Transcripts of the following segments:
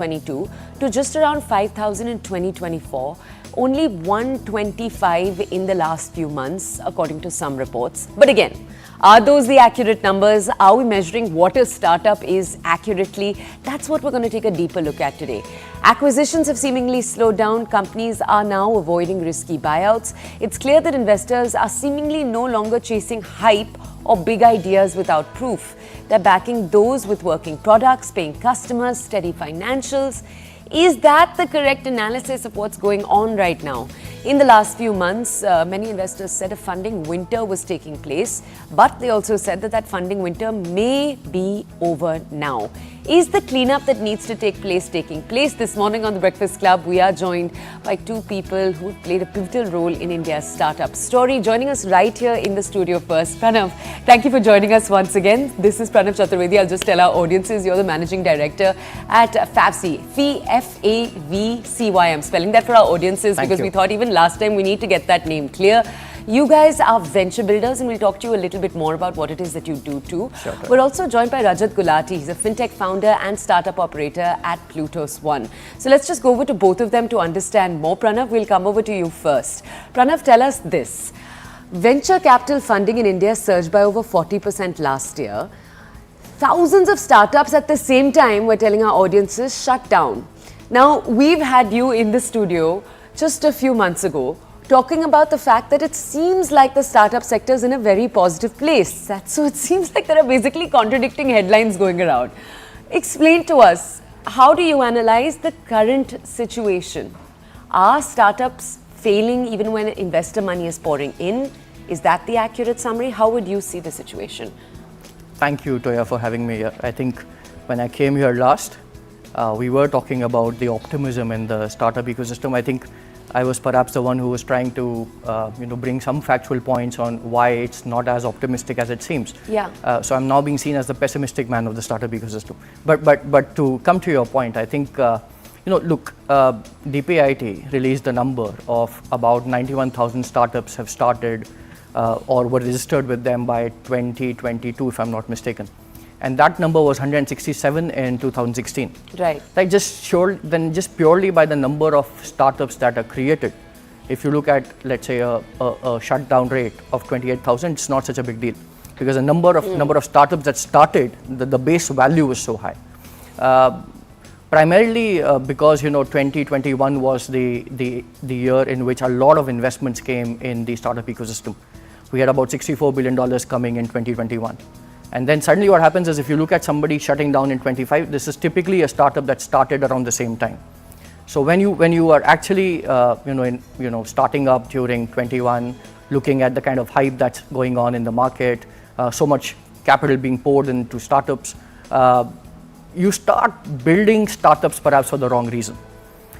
2022 to just around 5,000 in 2024. Only 125 in the last few months, according to some reports. But again, are those the accurate numbers? Are we measuring what a startup is accurately? That's what we're going to take a deeper look at today. Acquisitions have seemingly slowed down. Companies are now avoiding risky buyouts. It's clear that investors are seemingly no longer chasing hype or big ideas without proof. They're backing those with working products, paying customers, steady financials. Is that the correct analysis of what's going on right now? In the last few months, many investors said a funding winter was taking place, but they also said that funding winter may be over now. Is the cleanup that needs to take place taking place? This morning on The Breakfast Club, we are joined by two people who played a pivotal role in India's startup story. Joining us right here in the studio first, Pranav, thank you for joining us once again. This is Pranav Chaturvedi. I'll just tell our audiences you're the managing director at Favcy, Favcy. I'm spelling that for our audiences because we thought even last time we need to get that name clear. You guys are venture builders and we'll talk to you a little bit more about what it is that you do too. Sure. We're also joined by Rajat Gulati. He's a fintech founder and startup operator at Plutus One. So let's just go over to both of them to understand more. Pranav, we'll come over to you first. Pranav, tell us this. Venture capital funding in India surged by over 40% last year. Thousands of startups at the same time, we're telling our audiences, shut down. Now, we've had you in the studio just a few months ago talking about the fact that it seems like the startup sector is in a very positive place. So it seems like there are basically contradicting headlines going around. Explain to us, how do you analyze the current situation? Are startups failing even when investor money is pouring in? Is that the accurate summary? How would you see the situation? Thank you, Toya, for having me here. I think when I came here last, we were talking about the optimism in the startup ecosystem. I think I was perhaps the one who was trying to, bring some factual points on why it's not as optimistic as it seems. Yeah. So I'm now being seen as the pessimistic man of the startup ecosystem. But to come to your point, I think, DPIT released the number of about 91,000 startups have started or were registered with them by 2022, if I'm not mistaken. And that number was 167 in 2016. Right. Like just purely by the number of startups that are created, if you look at, let's say, a shutdown rate of 28,000, it's not such a big deal because the number of startups that started, the base value was so high. Primarily because 2021 was the year in which a lot of investments came in the startup ecosystem. We had about $64 billion coming in 2021. And then suddenly what happens is if you look at somebody shutting down in 25, this is typically a startup that started around the same time. So when you are actually starting up during 21, looking at the kind of hype that's going on in the market, so much capital being poured into startups, you start building startups perhaps for the wrong reason.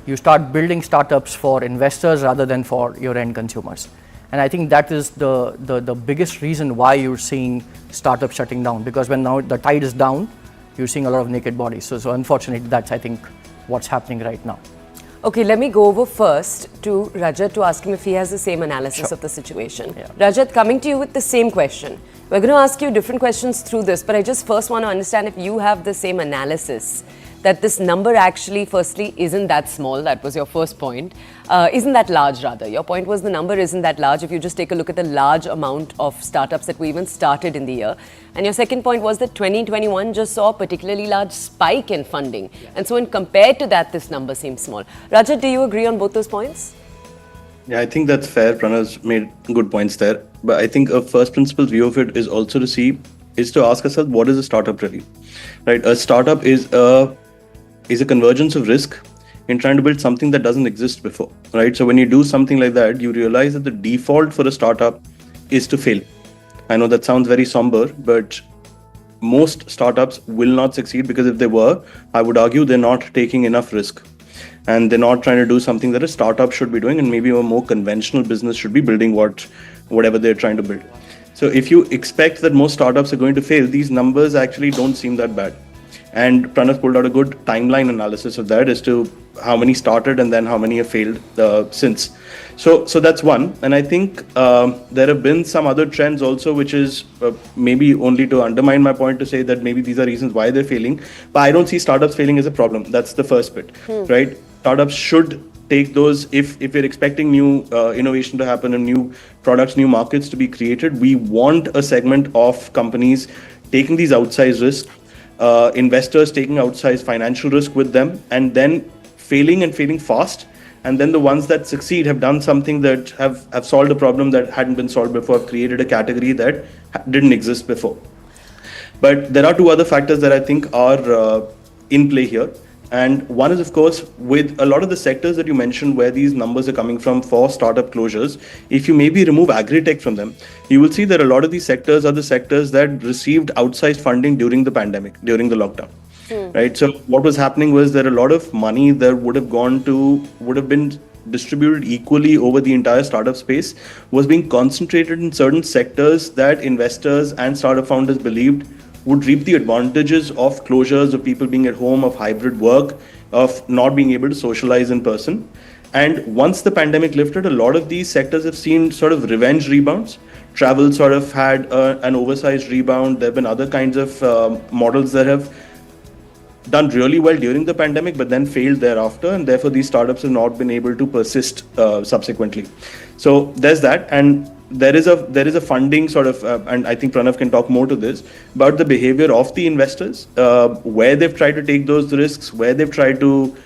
You start building startups for investors rather than for your end consumers. And I think that is the biggest reason why you're seeing startups shutting down, because when now the tide is down, you're seeing a lot of naked bodies. So unfortunately, that's, I think, what's happening right now. Okay, let me go over first to Rajat to ask him if he has the same analysis of the situation. Yeah. Rajat, coming to you with the same question. We're going to ask you different questions through this, but I just first want to understand if you have the same analysis that this number actually, firstly, isn't that small. That was your first point. Isn't that large, rather. Your point was the number isn't that large if you just take a look at the large amount of startups that we even started in the year. And your second point was that 2021 just saw a particularly large spike in funding. Yeah. And so when compared to that, this number seems small. Rajat, do you agree on both those points? Yeah, I think that's fair. Pranav's made good points there. But I think a first principles view of it is also to ask ourselves, what is a startup really? Right? A startup is a convergence of risk in trying to build something that doesn't exist before, right? So when you do something like that, you realize that the default for a startup is to fail. I know that sounds very somber, but most startups will not succeed because if they were, I would argue they're not taking enough risk and they're not trying to do something that a startup should be doing, and maybe a more conventional business should be building whatever they're trying to build. So if you expect that most startups are going to fail, these numbers actually don't seem that bad. And Pranav pulled out a good timeline analysis of that as to how many started and then how many have failed since. So that's one. And I think there have been some other trends also, which is maybe only to undermine my point to say that maybe these are reasons why they're failing. But I don't see startups failing as a problem. That's the first bit, right? Startups should take those, if we're expecting new innovation to happen and new products, new markets to be created, we want a segment of companies taking these outsized risks, investors taking outsized financial risk with them, and then failing fast. And then the ones that succeed have done something that have solved a problem that hadn't been solved before, created a category that didn't exist before. But there are two other factors that I think are in play here. And one is, of course, with a lot of the sectors that you mentioned where these numbers are coming from for startup closures, if you maybe remove agri-tech from them, you will see that a lot of these sectors are the sectors that received outsized funding during the pandemic, during the lockdown. Right. So what was happening was that a lot of money that would have been distributed equally over the entire startup space was being concentrated in certain sectors that investors and startup founders believed would reap the advantages of closures, of people being at home, of hybrid work, of not being able to socialize in person. And once the pandemic lifted, a lot of these sectors have seen sort of revenge rebounds. Travel sort of had an oversized rebound. There have been other kinds of models that have done really well during the pandemic, but then failed thereafter, and therefore these startups have not been able to persist subsequently. So there's that, and there is a funding sort of, and I think Pranav can talk more to this about the behavior of the investors, where they've tried to take those risks, where they've tried to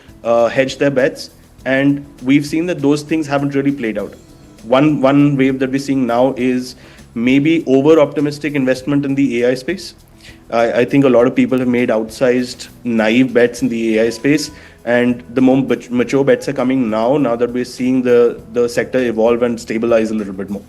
hedge their bets, and we've seen that those things haven't really played out. One wave that we're seeing now is maybe over-optimistic investment in the AI space. I think a lot of people have made outsized, naive bets in the AI space, and the more mature bets are coming now that we're seeing the sector evolve and stabilize a little bit more.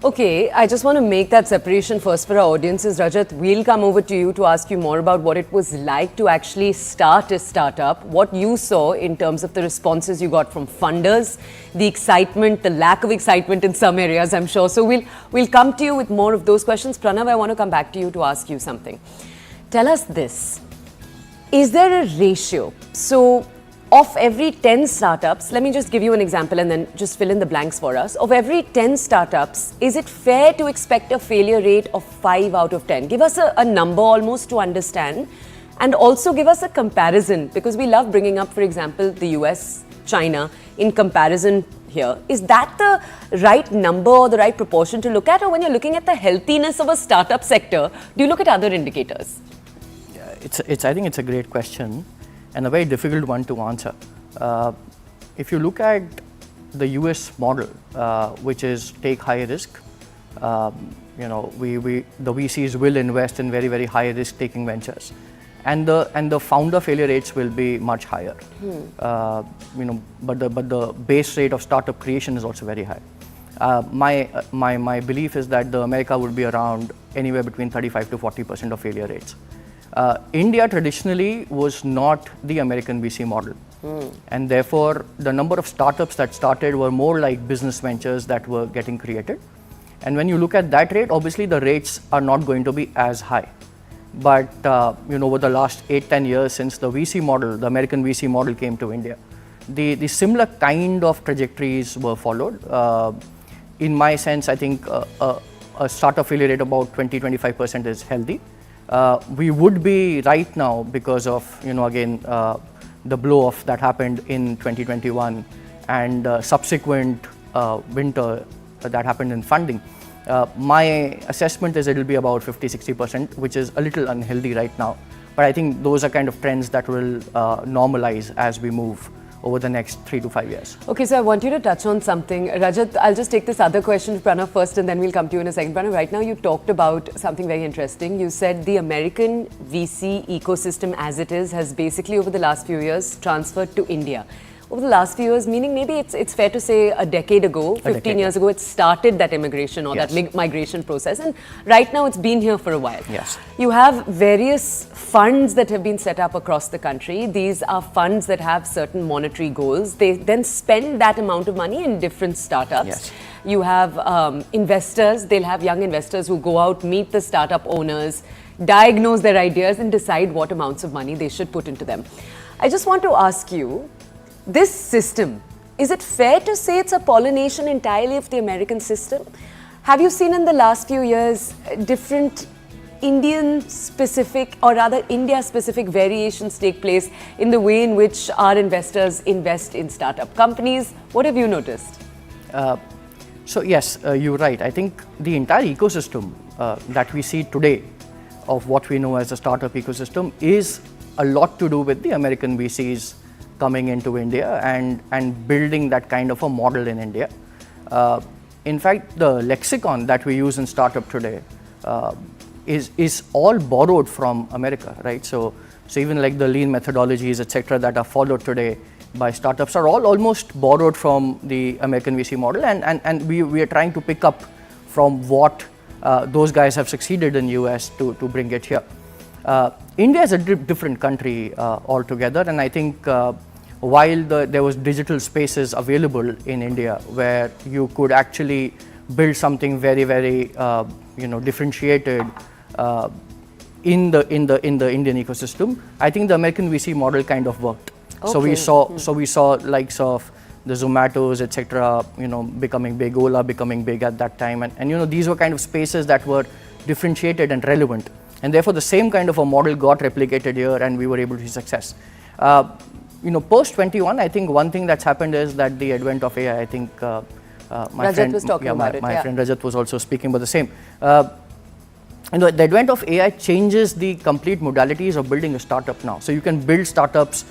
Okay, I just want to make that separation first for our audiences. Rajat, we'll come over to you to ask you more about what it was like to actually start a startup, what you saw in terms of the responses you got from funders, the excitement, the lack of excitement in some areas, I'm sure. So we'll come to you with more of those questions. Pranav, I want to come back to you to ask you something. Tell us this. Is there a ratio? So of every 10 startups, let me just give you an example and then just fill in the blanks for us. Of every 10 startups, is it fair to expect a failure rate of 5 out of 10? Give us a number almost to understand, and also give us a comparison, because we love bringing up, for example, the US, China in comparison here. Is that the right number or the right proportion to look at? Or when you're looking at the healthiness of a startup sector, do you look at other indicators? I think it's a great question, and a very difficult one to answer. If you look at the US model, which is take high risk, the VCs will invest in very, very high risk taking ventures, and the founder failure rates will be much higher. But the base rate of startup creation is also very high. My belief is that the America would be around anywhere between 35 to 40% of failure rates. India traditionally was not the American VC model, and therefore the number of startups that started were more like business ventures that were getting created. And when you look at that rate, obviously the rates are not going to be as high. But over the last 8-10 years since the VC model, the American VC model came to India, the similar kind of trajectories were followed. In my sense, I think a startup failure rate about 20-25% is healthy. We would be right now because of, again, the blow-off that happened in 2021 and subsequent winter that happened in funding. My assessment is it will be about 50-60%, which is a little unhealthy right now. But I think those are kind of trends that will normalize as we move over the next 3 to 5 years. Okay, so I want you to touch on something. Rajat, I'll just take this other question to Pranav first, and then we'll come to you in a second. Pranav, right now you talked about something very interesting. You said the American VC ecosystem as it is has basically over the last few years transferred to India. Over the last few years, meaning maybe it's fair to say a decade ago, 15 years ago, it started that immigration or that migration process, and right now it's been here for a while. Yes. You have various funds that have been set up across the country. These are funds that have certain monetary goals. They then spend that amount of money in different startups. Yes. You have investors, they'll have young investors who go out, meet the startup owners, diagnose their ideas and decide what amounts of money they should put into them. I just want to ask you, this system, is it fair to say it's a pollination entirely of the American system? Have you seen in the last few years different Indian-specific, or rather India-specific variations take place in the way in which our investors invest in startup companies? What have you noticed? So yes, you're right. I think the entire ecosystem that we see today of what we know as a startup ecosystem is a lot to do with the American VCs coming into India and building that kind of a model in India. In fact, the lexicon that we use in startup today is all borrowed from America, right? So even like the lean methodologies, etc., that are followed today by startups are all almost borrowed from the American VC model, and we are trying to pick up from what those guys have succeeded in US to bring it here. India is a different country altogether, and I think while there was digital spaces available in India where you could actually build something very, very differentiated in the Indian ecosystem, I think the American VC model kind of worked. Okay. So we saw likes of the Zomatos, etc., becoming big, Ola becoming big at that time, and these were kind of spaces that were differentiated and relevant, and therefore the same kind of a model got replicated here, and we were able to see success. Post 21, I think one thing that's happened is that the advent of AI. I think my friend Rajat was also speaking about the same. The advent of AI changes the complete modalities of building a startup now. So you can build startups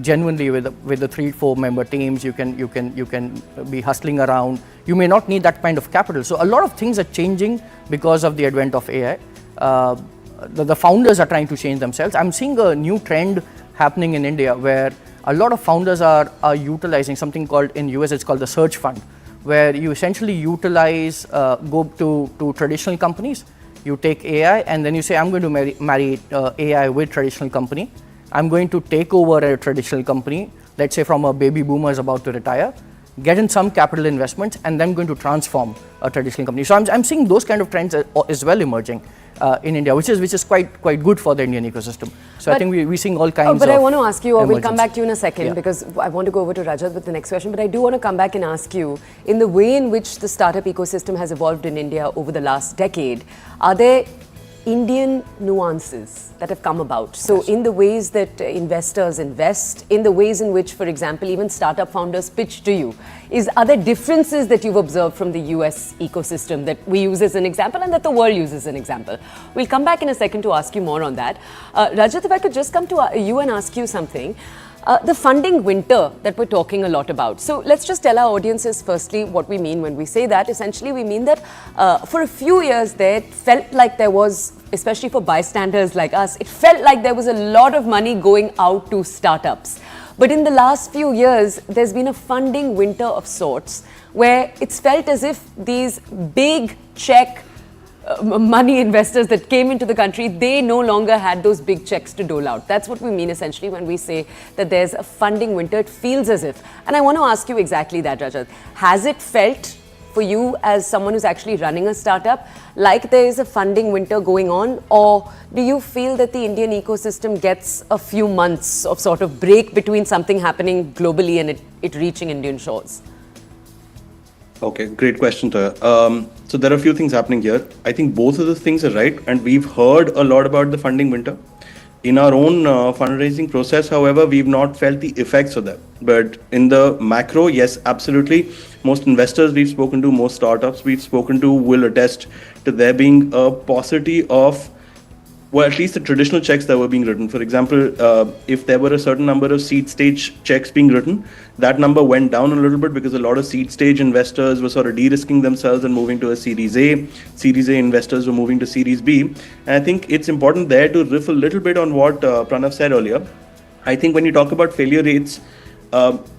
genuinely with the 3-4 member teams. You can be hustling around. You may not need that kind of capital. So a lot of things are changing because of the advent of AI. The founders are trying to change themselves. I'm seeing a new trend happening in India where a lot of founders are utilizing something called, in US it's called the search fund, where you essentially utilize, go to traditional companies, you take AI and then you say, I'm going to marry AI with traditional company. I'm going to take over a traditional company, let's say from a baby boomer is about to retire, get in some capital investments, and then going to transform a traditional company. So I'm seeing those kind of trends as well emerging in India, which is quite good for the Indian ecosystem. So I think we're seeing all kinds of But I want to ask you, or we'll come back to you in a second, Yeah. because I want to go over to Rajat with the next question, but I do want to come back and ask you, in the way in which the startup ecosystem has evolved in India over the last decade, are there Indian nuances that have come about? So Yes. in the ways that investors invest, in the ways in which, for example, even startup founders pitch to you, are there differences that you've observed from the US ecosystem that we use as an example and that the world uses as an example? We'll come back in a second to ask you more on that. Rajat, if I could just come to you and ask you something. The funding winter that we're talking a lot about. So let's just tell our audiences firstly what we mean when we say that. Essentially, we mean that for a few years there, it felt like there was, especially for bystanders like us, it felt like there was a lot of money going out to startups. But in the last few years, there's been a funding winter of sorts where it's felt as if these big check money investors that came into the country, they no longer had those big checks to dole out. That's what we mean essentially when we say that there's a funding winter. It feels as if, and I want to ask you exactly that, Rajat. Has it felt for you as someone who's actually running a startup like there is a funding winter going on, or do you feel that the Indian ecosystem gets a few months of sort of break between something happening globally and it reaching Indian shores? Okay, great question, Toya. So there are a few things happening here. I think both of the things are right, and we've heard a lot about the funding winter. In our own fundraising process, however, we've not felt the effects of that. But in the macro, yes, absolutely. Most investors we've spoken to, most startups we've spoken to will attest to there being a paucity of, well, at least the traditional checks that were being written. For example, if there were a certain number of seed stage checks being written, that number went down a little bit because a lot of seed stage investors were sort of de-risking themselves and moving to a Series A. Series A investors were moving to Series B. And I think it's important there to riff a little bit on what Pranav said earlier. I think when you talk about failure rates,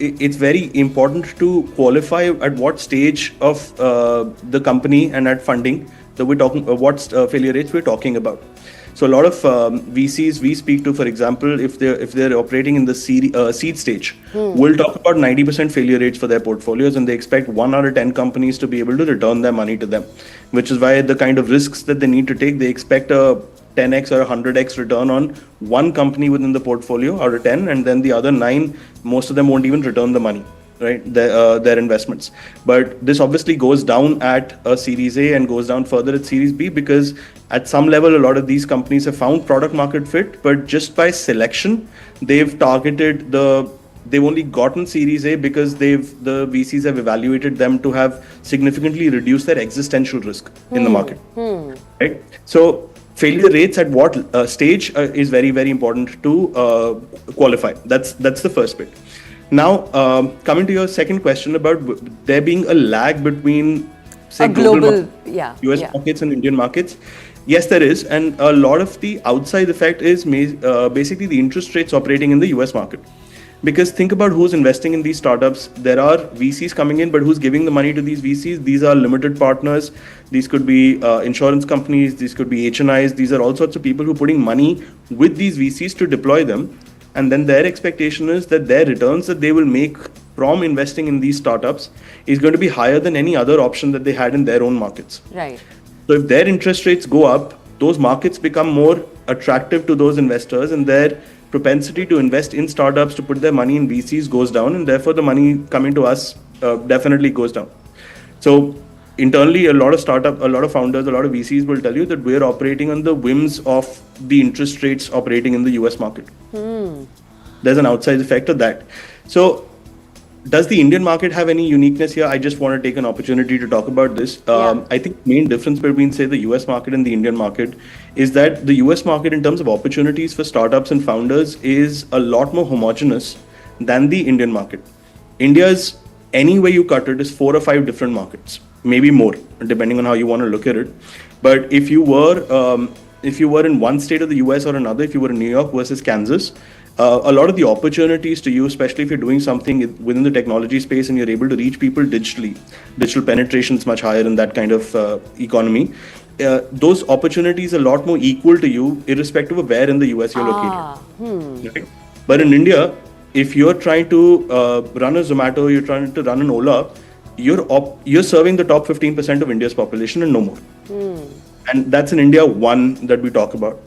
it's very important to qualify at what stage of the company and at funding that we're talking, what failure rates we're talking about. So a lot of VCs we speak to, for example, if they're operating in the seed stage, will talk about 90% failure rates for their portfolios, and they expect 1 out of 10 companies to be able to return their money to them, which is why the kind of risks that they need to take, they expect a 10x or 100x return on one company within the portfolio out of 10, and then the other 9, most of them won't even return the money, right? Their investments. But this obviously goes down at a Series A and goes down further at Series B, because at some level, a lot of these companies have found product market fit, but just by selection, they've only gotten Series A because the VCs have evaluated them to have significantly reduced their existential risk in the market, right? So failure rates at what stage is very, very important to qualify. That's the first bit. Now, coming to your second question about there being a lag between, say, global US markets and Indian markets. Yes, there is. And a lot of the outside effect is basically the interest rates operating in the US market. Because think about who's investing in these startups. There are VCs coming in, but who's giving the money to these VCs? These are limited partners. These could be insurance companies. These could be HNIs. These are all sorts of people who are putting money with these VCs to deploy them. And then their expectation is that their returns that they will make from investing in these startups is going to be higher than any other option that they had in their own markets. Right. So if their interest rates go up, those markets become more attractive to those investors, and their propensity to invest in startups, to put their money in VCs, goes down, and therefore the money coming to us definitely goes down. So internally, a lot of founders, a lot of VCs will tell you that we're operating on the whims of the interest rates operating in the US market. There's an outside effect of that. So does the Indian market have any uniqueness here? I just want to take an opportunity to talk about this. I think the main difference between, say, the US market and the Indian market is that the US market, in terms of opportunities for startups and founders, is a lot more homogenous than the Indian market. India's, any way you cut it, is 4 or 5 different markets, maybe more, depending on how you want to look at it. But if you were in one state of the US or another, if you were in New York versus Kansas, a lot of the opportunities to you, especially if you're doing something within the technology space and you're able to reach people digitally, digital penetration is much higher in that kind of economy. Those opportunities are a lot more equal to you, irrespective of where in the US you're located. Okay? But in India, if you're trying to run a Zomato, you're trying to run an Ola, you're serving the top 15% of India's population and no more. And that's in India 1 that we talk about.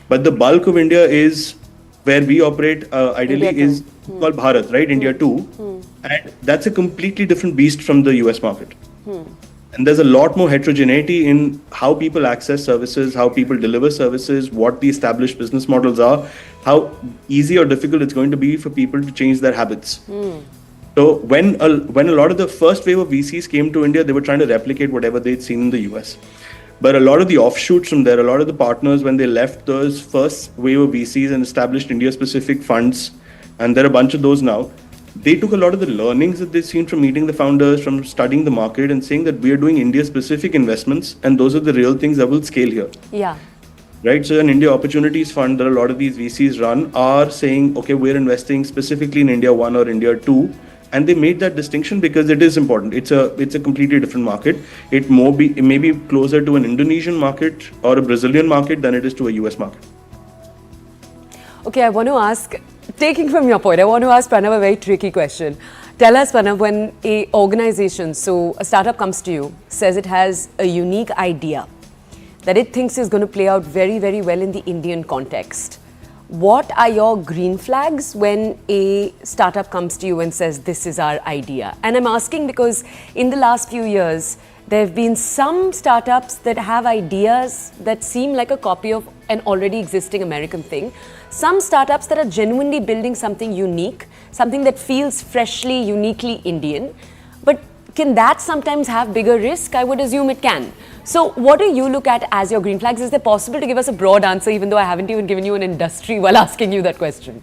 But the bulk of India is where we operate, ideally, is called Bharat, right? India 2. And that's a completely different beast from the US market. And there's a lot more heterogeneity in how people access services, how people deliver services, what the established business models are, how easy or difficult it's going to be for people to change their habits. So when a lot of the first wave of VCs came to India, they were trying to replicate whatever they'd seen in the US. But a lot of the offshoots from there, a lot of the partners, when they left those first wave of VCs and established India-specific funds, and there are a bunch of those now, they took a lot of the learnings that they've seen from meeting the founders, from studying the market, and saying that we are doing India-specific investments, and those are the real things that will scale here. Yeah. Right? So an India Opportunities Fund that a lot of these VCs run are saying, okay, we're investing specifically in India 1 or India 2. And they made that distinction because it is important. It's a completely different market. It may be closer to an Indonesian market or a Brazilian market than it is to a US market. Okay, I want to ask, taking from your point, I want to ask Pranav a very tricky question. Tell us, Pranav, when a organization, so a startup comes to you, says it has a unique idea that it thinks is going to play out very, very well in the Indian context. What are your green flags when a startup comes to you and says, this is our idea? And I'm asking because in the last few years, there have been some startups that have ideas that seem like a copy of an already existing American thing. Some startups that are genuinely building something unique, something that feels freshly, uniquely Indian. But can that sometimes have bigger risk? I would assume it can. So what do you look at as your green flags? Is it possible to give us a broad answer, even though I haven't even given you an industry while asking you that question?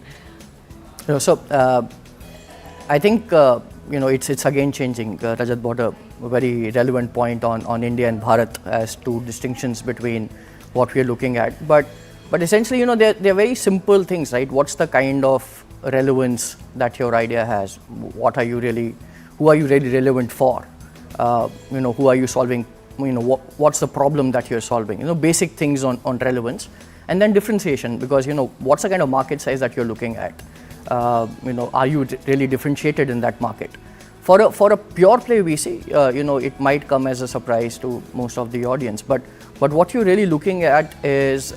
I think it's again changing. Rajat brought a very relevant point on India and Bharat as two distinctions between what we are looking at. But essentially, they're very simple things, right? What's the kind of relevance that your idea has? Who are you really relevant for? Who are you solving? What's the problem that you're solving? Basic things on relevance. And then differentiation, because what's the kind of market size that you're looking at? Are you really differentiated in that market? For a pure play VC, it might come as a surprise to most of the audience. But what you're really looking at is,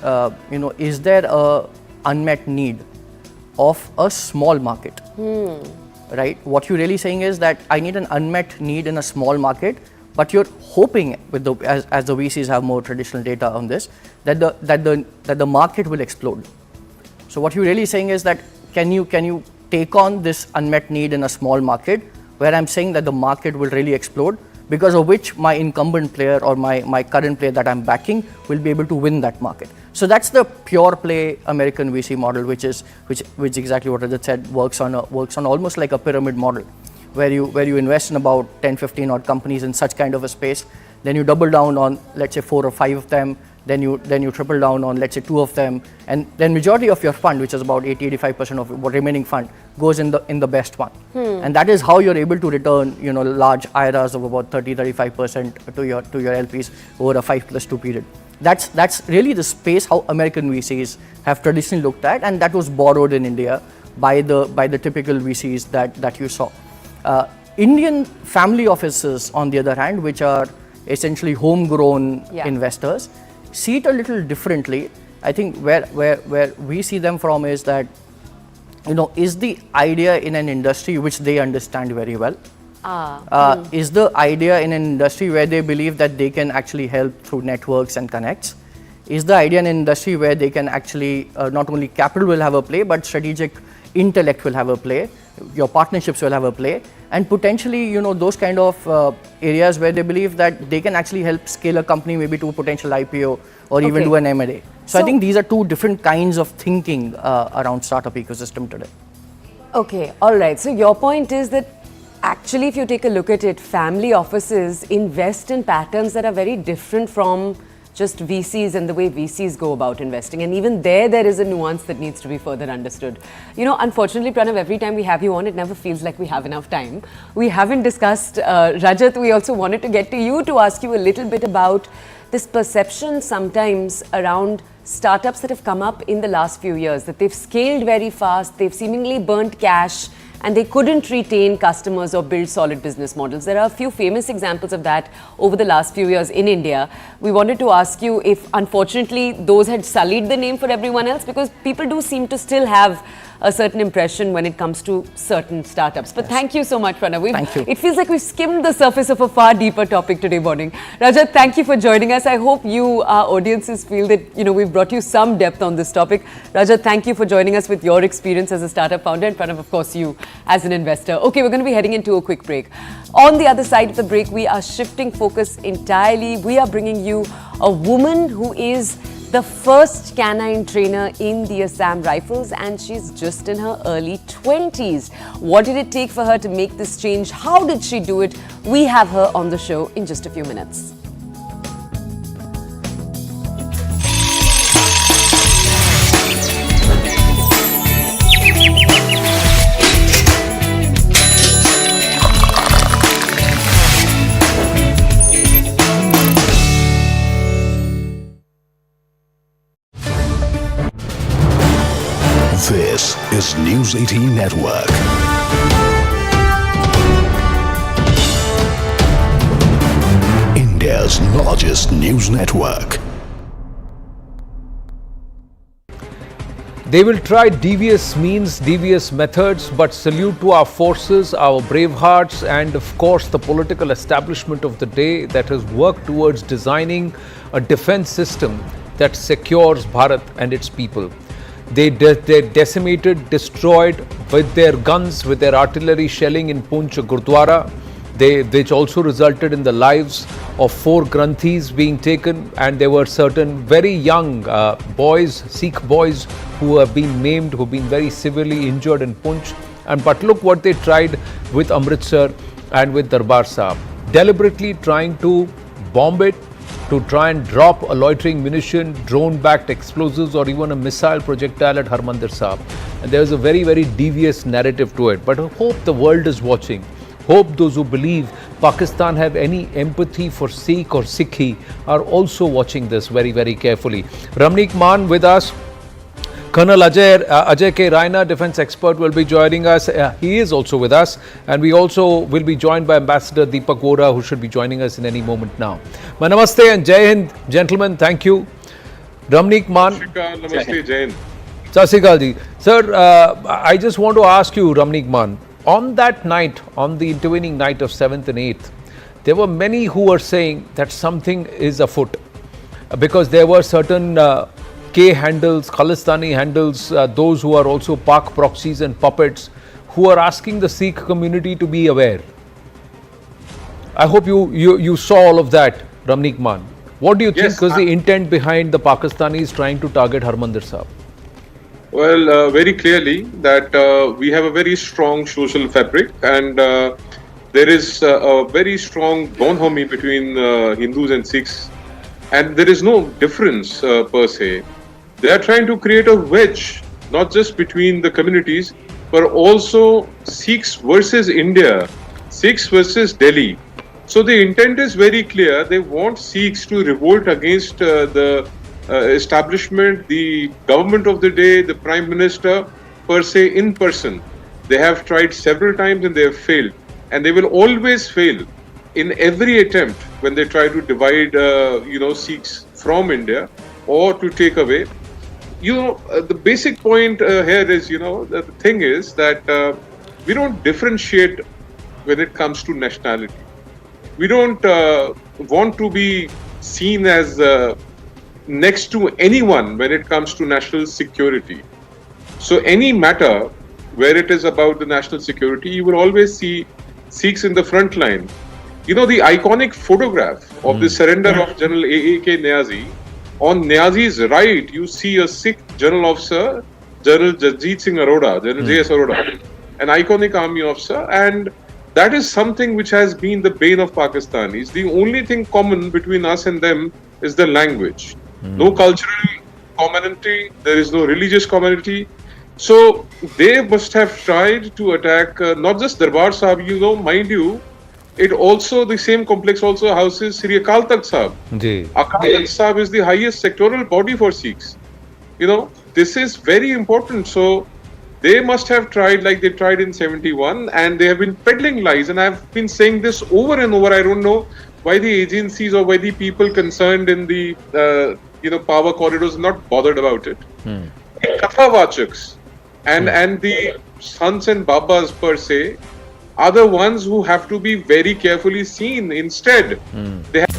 is there a unmet need of a small market? Right? What you're really saying is that I need an unmet need in a small market, but you're hoping, with as the VCs have more traditional data on this, that the market will explode. So what you're really saying is that can you take on this unmet need in a small market, where I'm saying that the market will really explode, because of which my incumbent player or my current player that I'm backing will be able to win that market. So that's the pure play American VC model, which exactly what Rajat said, works on almost like a pyramid model, where you invest in about 10, 15 odd companies in such kind of a space, then you double down on, let's say, 4 or 5 of them, then you triple down on, let's say, 2 of them, and then majority of your fund, which is about 80-85% of what remaining fund, goes in the best one. And that is how you're able to return large IRRs of about 30-35% to your LPs over a 5+2 period. That's really the space how American VCs have traditionally looked at, and that was borrowed in India by the typical VCs that you saw. Indian family offices, on the other hand, which are essentially homegrown investors, see it a little differently. I think where we see them from is that, is the idea in an industry which they understand very well. Is the idea in an industry where they believe that they can actually help through networks and connects? Is the idea in an industry where they can actually, not only capital will have a play, but strategic intellect will have a play, your partnerships will have a play, and potentially, those kind of areas where they believe that they can actually help scale a company maybe to a potential IPO or even do an M&A. So I think these are two different kinds of thinking around startup ecosystem today. Okay, all right. So your point is that actually, if you take a look at it, family offices invest in patterns that are very different from just VCs and the way VCs go about investing. And even there is a nuance that needs to be further understood. Unfortunately, Pranav, every time we have you on, it never feels like we have enough time. We haven't discussed, Rajat, we also wanted to get to you to ask you a little bit about this perception sometimes around startups that have come up in the last few years, that they've scaled very fast, they've seemingly burnt cash, and they couldn't retain customers or build solid business models. There are a few famous examples of that over the last few years in India. We wanted to ask you if, unfortunately, those had sullied the name for everyone else, because people do seem to still have a certain impression when it comes to certain startups. But thank you so much, Pranav. Thank you. It feels like we've skimmed the surface of a far deeper topic today morning. Rajat, thank you for joining us. I hope you, our audiences, feel that we've brought you some depth on this topic. Rajat, thank you for joining us with your experience as a startup founder, and Pranav, of course, you as an investor. Okay, we're going to be heading into a quick break. On the other side of the break, we are shifting focus entirely. We are bringing you a woman who is the first canine trainer in the Assam Rifles, and she's just in her early 20s. What did it take for her to make this change? How did she do it? We have her on the show in just a few minutes. This is News 18 Network. India's largest news network. They will try devious means, devious methods, but salute to our forces, our brave hearts, and of course the political establishment of the day that has worked towards designing a defense system that secures Bharat and its people. They decimated, destroyed with their guns, with their artillery shelling in Poonch Gurdwara, which also resulted in the lives of 4 Granthis being taken, and there were certain very young boys, Sikh boys, who have been maimed, who have been very severely injured in Poonch. But look what they tried with Amritsar and with Darbar Sahib, deliberately trying to bomb it, to try and drop a loitering munition, drone-backed explosives, or even a missile projectile at Harmandir Sahib. And there's a very, very devious narrative to it. But I hope the world is watching. Hope those who believe Pakistan have any empathy for Sikh or Sikhi are also watching this very, very carefully. Ramneek Maan with us. Colonel Ajay K. Raina, defense expert, will be joining us. He is also with us. And we also will be joined by Ambassador Deepak Vora, who should be joining us in any moment now. Namaste and Jai Hind, gentlemen. Thank you. Ramneek Maan. Namaste, Jai Hind. Sat Sri Akal ji. Sir, I just want to ask you, Ramneek Maan, on that night, on the intervening night of 7th and 8th, there were many who were saying that something is afoot because there were certain K handles, Khalistani handles, those who are also Pak proxies and puppets, who are asking the Sikh community to be aware. I hope you saw all of that, Ramneek Maan. What do you think was the intent behind the Pakistanis trying to target Harmandir Sahib? Well, very clearly that we have a very strong social fabric, and there is a very strong bonhomie between Hindus and Sikhs, and there is no difference per se. They are trying to create a wedge, not just between the communities, but also Sikhs versus India, Sikhs versus Delhi. So the intent is very clear. They want Sikhs to revolt against the establishment, the government of the day, the Prime Minister per se in person. They have tried several times and they have failed. And they will always fail in every attempt when they try to divide, Sikhs from India or to take away. The basic point here is, the thing is that we don't differentiate when it comes to nationality. We don't want to be seen as next to anyone when it comes to national security. So any matter where it is about the national security, you will always see Sikhs in the front line. The iconic photograph of the surrender of General A.A.K. Niazi, on Niazi's right, you see a Sikh general officer, General Jagjeet Singh Arora, General J.S. Arora, an iconic army officer, and that is something which has been the bane of Pakistanis. The only thing common between us and them is the language. No cultural commonality, there is no religious commonality. So they must have tried to attack not just Darbar Sahib, mind you, it also, the same complex also houses Sri Akal Takht Sahib. Akal Takht Sahib is the highest sectoral body for Sikhs. This is very important. So they must have tried like they tried in 71, and they have been peddling lies. And I've been saying this over and over. I don't know why the agencies or why the people concerned in the power corridors are not bothered about it. Kathavachaks and the sons and babas per se are the ones who have to be very carefully seen. Instead, they have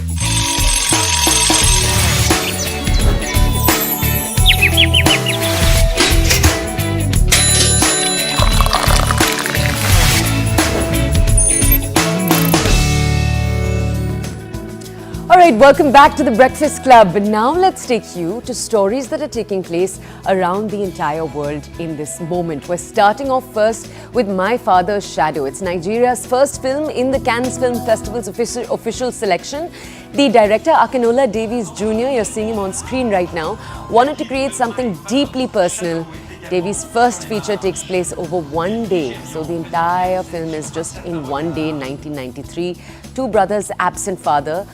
Alright, welcome back to the Breakfast Club. Now let's take you to stories that are taking place around the entire world in this moment. We're starting off first with My Father's Shadow. It's Nigeria's first film in the Cannes Film Festival's official selection. The director, Akinola Davies Jr., you're seeing him on screen right now, wanted to create something deeply personal. Davies' first feature takes place over one day. So the entire film is just in one day in 1993. Two brothers' absent father,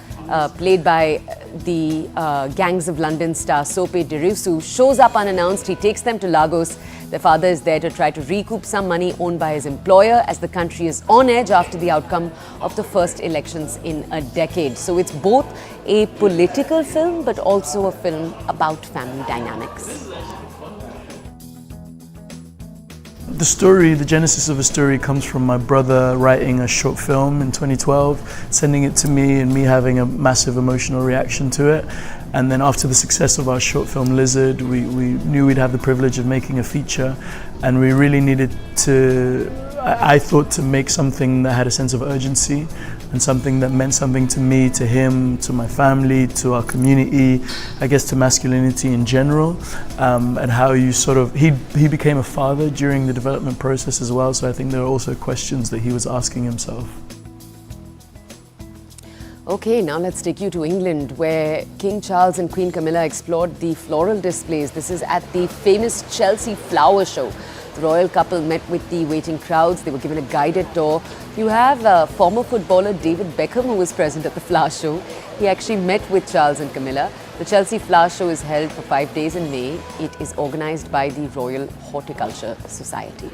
played by the Gangs of London star Sope Dirisu, shows up unannounced. He takes them to Lagos. Their father is there to try to recoup some money owned by his employer as the country is on edge after the outcome of the first elections in a decade. So it's both a political film but also a film about family dynamics. The story, the genesis of the story comes from my brother writing a short film in 2012, sending it to me and me having a massive emotional reaction to it. And then after the success of our short film Lizard, we knew we'd have the privilege of making a feature, and we really needed to, I thought, to make something that had a sense of urgency and something that meant something to me, to him, to my family, to our community, I guess to masculinity in general, and how you he became a father during the development process as well, so I think there are also questions that he was asking himself. Okay, now let's take you to England, where King Charles and Queen Camilla explored the floral displays. This is at the famous Chelsea Flower Show. The royal couple met with the waiting crowds. They were given a guided tour. You have former footballer David Beckham, who was present at the flower show. He actually met with Charles and Camilla. The Chelsea Flower Show is held for 5 days in May. It is organized by the Royal Horticulture Society.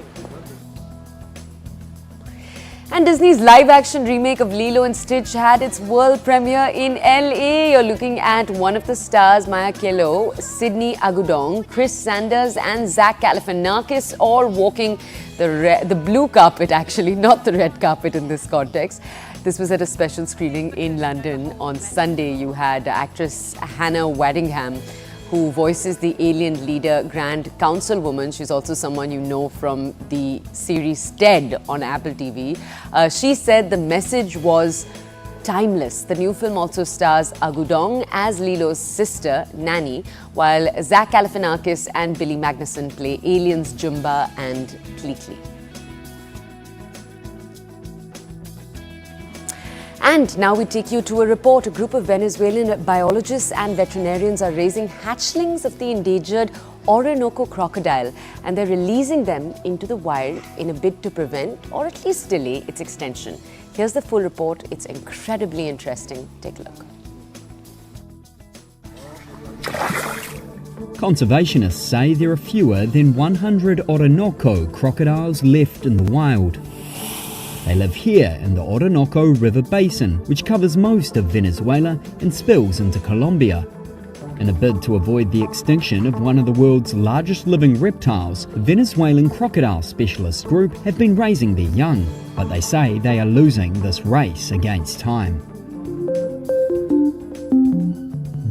And Disney's live-action remake of Lilo and Stitch had its world premiere in LA. You're looking at one of the stars, Maya Kello, Sydney Agudong, Chris Sanders and Zach Galifianakis all walking the blue carpet, actually, not the red carpet in this context. This was at a special screening in London. On Sunday, you had actress Hannah Waddingham, who voices the alien leader, Grand Councilwoman. She's also someone you know from the series Ted on Apple TV. She said the message was timeless. The new film also stars Agudong as Lilo's sister, Nanny, while Zach Galifianakis and Billy Magnussen play aliens Jumba and Pleatley. And now we take you to a report. A group of Venezuelan biologists and veterinarians are raising hatchlings of the endangered Orinoco crocodile, and they're releasing them into the wild in a bid to prevent or at least delay its extinction. Here's the full report. It's incredibly interesting. Take a look. Conservationists say there are fewer than 100 Orinoco crocodiles left in the wild. They live here in the Orinoco River Basin, which covers most of Venezuela and spills into Colombia. In a bid to avoid the extinction of one of the world's largest living reptiles, the Venezuelan crocodile specialist group have been raising their young, but they say they are losing this race against time.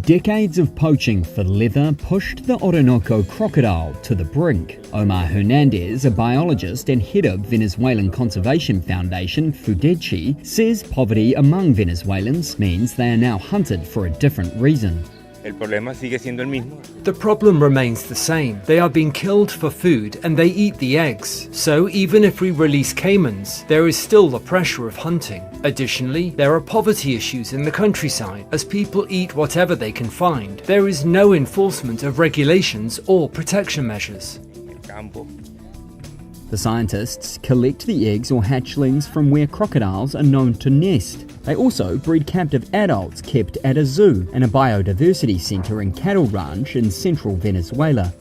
Decades of poaching for leather pushed the Orinoco crocodile to the brink. Omar Hernandez, a biologist and head of Venezuelan conservation foundation FUDECHI, says poverty among Venezuelans means they are now hunted for a different reason. The problem remains the same. They are being killed for food and they eat the eggs. So even if we release caimans, there is still the pressure of hunting. Additionally, there are poverty issues in the countryside as people eat whatever they can find. There is no enforcement of regulations or protection measures. The scientists collect the eggs or hatchlings from where crocodiles are known to nest. They also breed captive adults kept at a zoo and a biodiversity centre and cattle ranch in central Venezuela.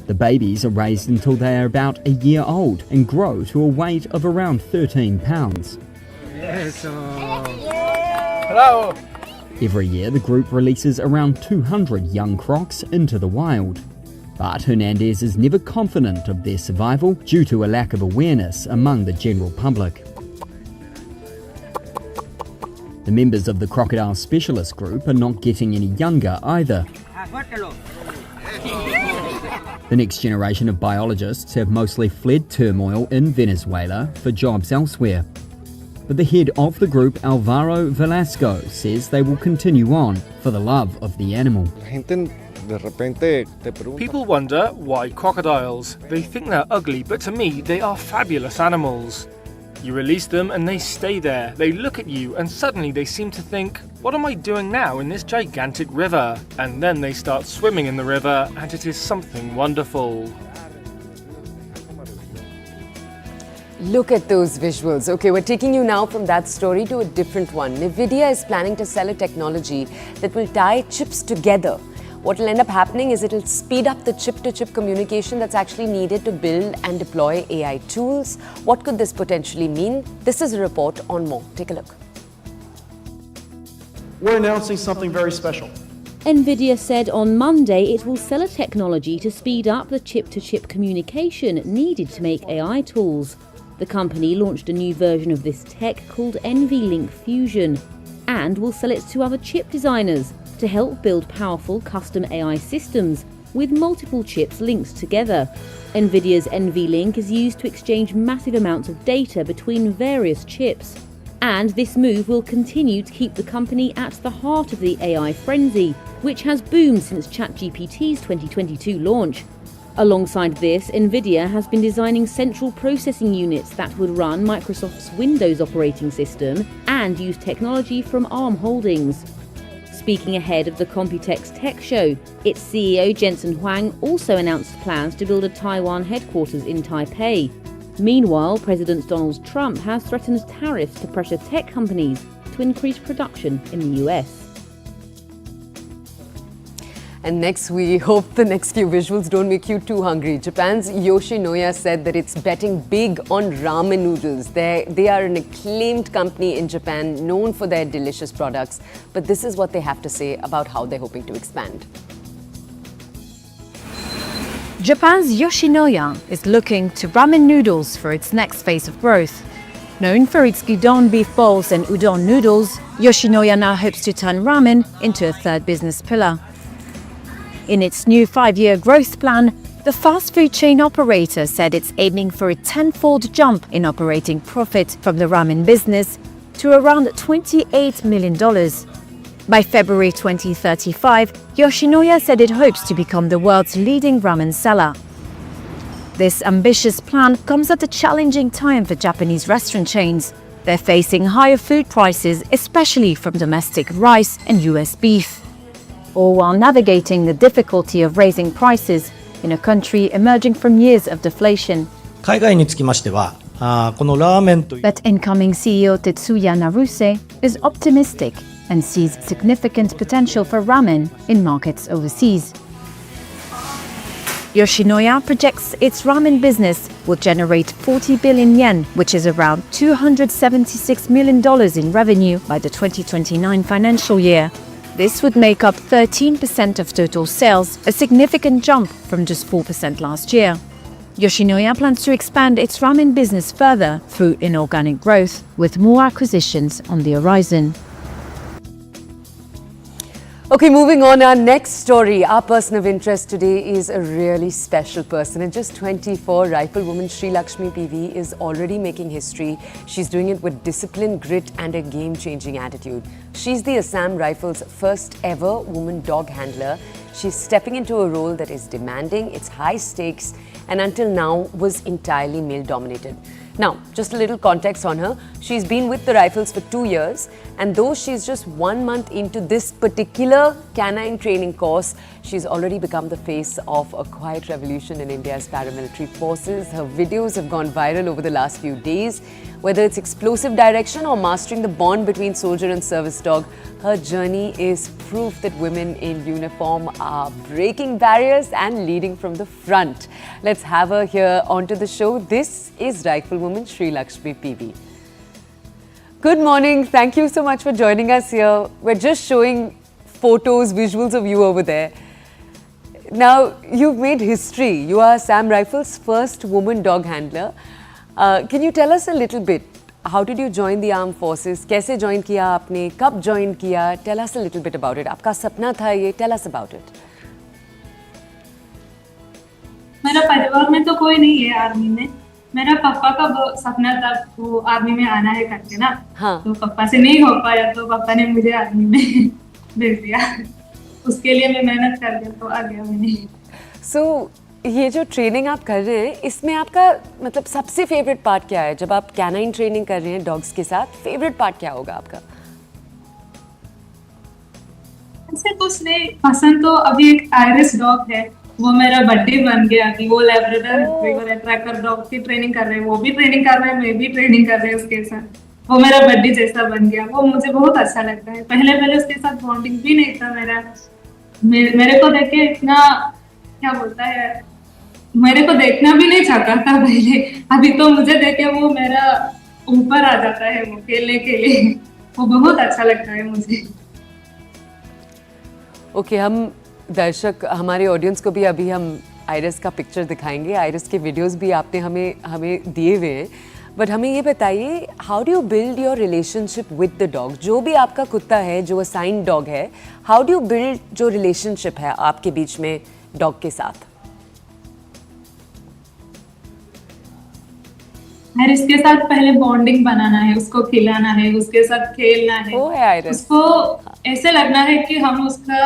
The babies are raised until they are about a year old and grow to a weight of around 13 pounds. Every year, the group releases around 200 young crocs into the wild. But Hernandez is never confident of their survival due to a lack of awareness among the general public. The members of the crocodile specialist group are not getting any younger either. The next generation of biologists have mostly fled turmoil in Venezuela for jobs elsewhere. But the head of the group, Alvaro Velasco, says they will continue on for the love of the animal. People wonder why crocodiles. They think they're ugly, but to me, they are fabulous animals. You release them and they stay there. They look at you and suddenly they seem to think, what am I doing now in this gigantic river? And then they start swimming in the river and it is something wonderful. Look at those visuals. Okay, we're taking you now from that story to a different one. NVIDIA is planning to sell a technology that will tie chips together. What will end up happening is it will speed up the chip-to-chip communication that's actually needed to build and deploy AI tools. What could this potentially mean? This is a report on more. Take a look. We're announcing something very special. NVIDIA said on Monday it will sell a technology to speed up the chip-to-chip communication needed to make AI tools. The company launched a new version of this tech called NVLink Fusion and will sell it to other chip designers to help build powerful custom AI systems with multiple chips linked together. NVIDIA's NVLink is used to exchange massive amounts of data between various chips. And this move will continue to keep the company at the heart of the AI frenzy, which has boomed since ChatGPT's 2022 launch. Alongside this, NVIDIA has been designing central processing units that would run Microsoft's Windows operating system and use technology from ARM Holdings. speaking ahead of the Computex Tech Show. Its CEO Jensen Huang also announced plans to build a Taiwan headquarters in Taipei. Meanwhile, President Donald Trump has threatened tariffs to pressure tech companies to increase production in the US. And next, we hope the next few visuals don't make you too hungry. Japan's Yoshinoya said that it's betting big on ramen noodles. They are an acclaimed company in Japan, known for their delicious products. But this is what they have to say about how they're hoping to expand. Japan's Yoshinoya is looking to ramen noodles for its next phase of growth. Known for its gyudon beef bowls and udon noodles, Yoshinoya now hopes to turn ramen into a third business pillar. In its new 5-year growth plan, the fast food chain operator said it's aiming for a 10-fold jump in operating profit from the ramen business to around $28 million. By February 2035, Yoshinoya said it hopes to become the world's leading ramen seller. This ambitious plan comes at a challenging time for Japanese restaurant chains. They're facing higher food prices, especially from domestic rice and US beef, all while navigating the difficulty of raising prices in a country emerging from years of deflation. 海外につきましては、このラーメンという But incoming CEO Tetsuya Naruse is optimistic and sees significant potential for ramen in markets overseas. Yoshinoya projects its ramen business will generate 40 billion yen, which is around $276 million in revenue by the 2029 financial year. This would make up 13% of total sales, a significant jump from just 4% last year. Yoshinoya plans to expand its ramen business further through inorganic growth, with more acquisitions on the horizon. Okay, moving on, our next story. Our person of interest today is a really special person. At just 24, riflewoman Sri Lakshmi PV is already making history. She's doing it with discipline, grit and a game-changing attitude. She's the Assam Rifles' first ever woman dog handler. She's stepping into a role that is demanding, it's high stakes, and until now was entirely male-dominated. Now, just a little context on her. She's been with the Rifles for 2 years, and though she's just 1 month into this particular canine training course, she's already become the face of a quiet revolution in India's paramilitary forces. Her videos have gone viral over the last few days. Whether it's explosive direction or mastering the bond between soldier and service dog, her journey is proof that women in uniform are breaking barriers and leading from the front. Let's have her here onto the show. This is Riflewoman Sri Lakshmi PV. Good morning. Thank you so much for joining us here. We're just showing photos, visuals of you over there. Now, you've made history. You are Assam Rifles' first woman dog handler. Can you tell us a little bit? How did you join the armed forces? कैसे join किया आपने? कब join किया? Tell us a little bit about it. आपका सपना था ये. Tell us about it. मेरा परिवार में तो कोई नहीं है आर्मी में. मेरा पापा का सपना था वो आर्मी में आना है करके ना. हाँ. तो पापा से नहीं हो पाया तो पापा ने मुझे आर्मी में भेज दिया. उसके लिए मैं मेहनत कर दिया तो आ गया मैंने. So ये जो ट्रेनिंग आप कर रहे हैं, इसमें आपका मतलब सबसे फेवरेट पार्ट क्या है? जब आप कैनाइन ट्रेनिंग कर रहे हैं डॉग्स के साथ, फेवरेट पार्ट क्या होगा आपका? ऐसे कुछ नहीं, पसंद तो अभी एक आयरिस डॉग है, वो मेरा बड्डी बन गया अभी. वो लैब्राडोर ट्रैकर डॉग की ट्रेनिंग कर रहे हैं, वो भी ट्रेनिंग कर रहे हैं, मैं भी ट्रेनिंग कर रही हूँ उसके साथ. वो मेरा बड्डी जैसा बन गया. वो मुझे बहुत अच्छा लगता है. पहले उसके साथ बॉन्डिंग भी नहीं था मेरा. मेरे को देख के इतना क्या बोलता है, मेरे को देखना भी नहीं चाहता था पहले. अभी तो मुझे देख के वो मेरा ऊपर आ जाता है वो खेलने के लिए. वो बहुत अच्छा लगता है मुझे. ओके, हम दर्शक, हमारे ऑडियंस को भी अभी हम आयरिस का पिक्चर दिखाएंगे. आयरिस के वीडियोस भी आपने हमें दिए हुए हैं. बट हमें ये बताइए, how do you build your relationship with the dog? जो भी आपका कुत्ता है, जो असाइंड डॉग है, हाउ डू यू बिल्ड जो रिलेशनशिप है आपके बीच में डॉग के साथ? आयरिस के साथ पहले बॉन्डिंग बनाना है, उसको खिलाना है, उसके साथ खेलना है. उसको ऐसे लगना है कि हम उसका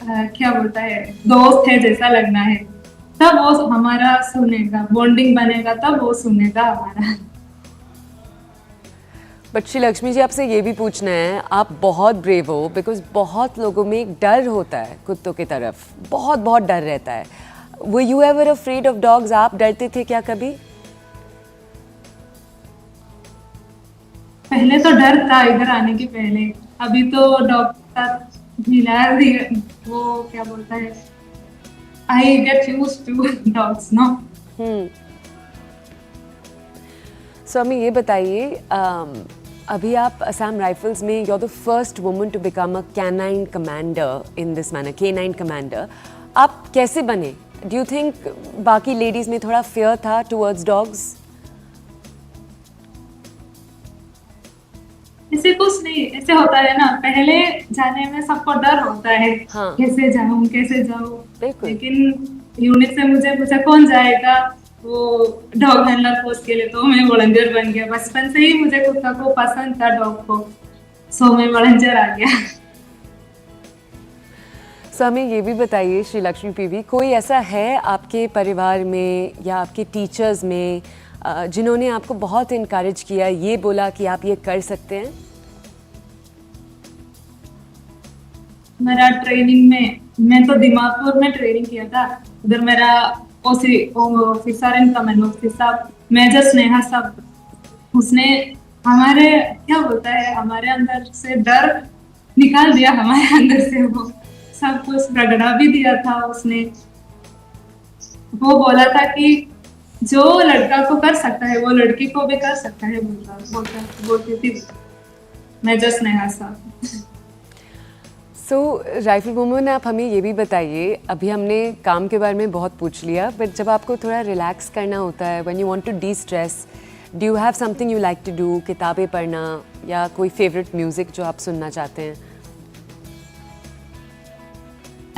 क्या बोलता है दोस्त है जैसा लगना है. तब वो हमारा सुनेगा, बॉन्डिंग बनेगा, तब वो सुनेगा हमारा. बट श्री लक्ष्मी जी आपसे ये भी पूछना है, आप बहुत ब्रेव हो बिकॉज बहुत लोगों में एक डर होता है कुत्तों की तरफ, बहुत बहुत डर रहता है. Were you ever afraid of dogs? आप डरते थे क्या कभी? पहले तो डर था इधर आने के पहले, अभी तो डॉग का ढीला वो क्या बोलता है, I get used to dogs no. So हमें ये बताइए, अभी आप असम राइफल्स में you're the first woman to become a canine commander in this manner, K9 commander. आप कैसे बने? Do you think बाकी लेडीज में थोड़ा fear था towards dogs? ऐसे कुछ नहीं, ऐसे होता है ना, पहले जाने में सबको डर होता है. हाँ. कैसे जाऊं, लेकिन यूनिट से मुझे पूछा कौन जाएगा, वो डॉग हैंडलर पोस्ट के लिए, तो मैं वॉलंटियर बन गया. बचपन से ही मुझे कुत्ता को पसंद था, डॉग को, सो मैं वॉलंटियर आ गया. सो हमें ये भी बताइए श्री लक्ष्मी पीवी, कोई ऐसा है आपके परिवार में या आपके टीचर्स में जिन्होंने आपको बहुत इनकरेज किया, ये बोला कि आप ये कर सकते हैं? मेरा ट्रेनिंग में, मैं तो दिमागपुर में ट्रेनिंग किया था, उधर मेरा officer in command officer major Sneha साहब, उसने हमारे क्या बोलता है, हमारे अंदर से डर निकाल दिया, हमारे अंदर से वो सब कुछ रगड़ा भी दिया था उसने. वो बोला था कि जो लड़का को कर सकता है वो लड़की को भी कर सकता है, बोलती थी मेजर स्नेहा साहब. सो राइफल वुमन, आप हमें ये भी बताइए, अभी हमने काम के बारे में बहुत पूछ लिया, बट जब आपको थोड़ा रिलैक्स करना होता है, when you want to destress, do you have something you like to do? किताबें पढ़ना या कोई फेवरेट म्यूजिक जो आप सुनना चाहते हैं?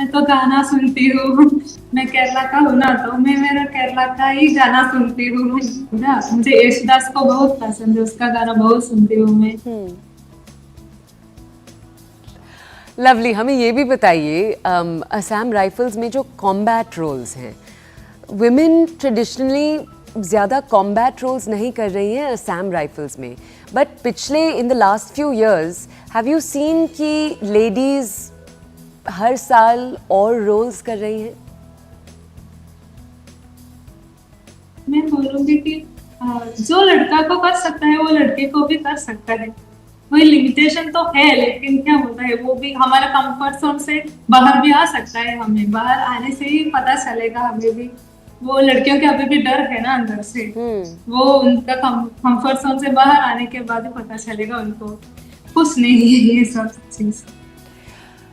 मैं तो गाना सुनती हूँ, मैं केरला का हूँ ना, तो मैं मेरा केरला का ही गाना सुनती हूँ. मुझे येशुदास को बहुत पसंद है, उसका गाना बहुत सुनती हूँ मैं. लवली, हमें ये भी बताइए, असम राइफल्स में जो कॉम्बैट रोल्स हैं, विमेन ट्रेडिशनली ज़्यादा कॉम्बैट रोल्स नहीं कर रही हैं असम राइफल्स में, बट पिछले in the last few years have you seen कि लेडीज़ हर साल और रोल्स कर रही हैं? मैं बोलूँगी कि जो लड़का को कर सकता है वो लड़के को भी कर सकता है. वही लिमिटेशन तो है, लेकिन क्या होता है, वो भी हमारा कंफर्ट जोन से बाहर भी आ सकता है. हमें बाहर आने से ही पता चलेगा हमें भी. वो लड़कियों के अभी भी डर है ना अंदर से, वो उनका कंफर्ट जोन से बाहर आने के बाद ही पता चलेगा उनको. कुछ नहीं है ये सब चीज.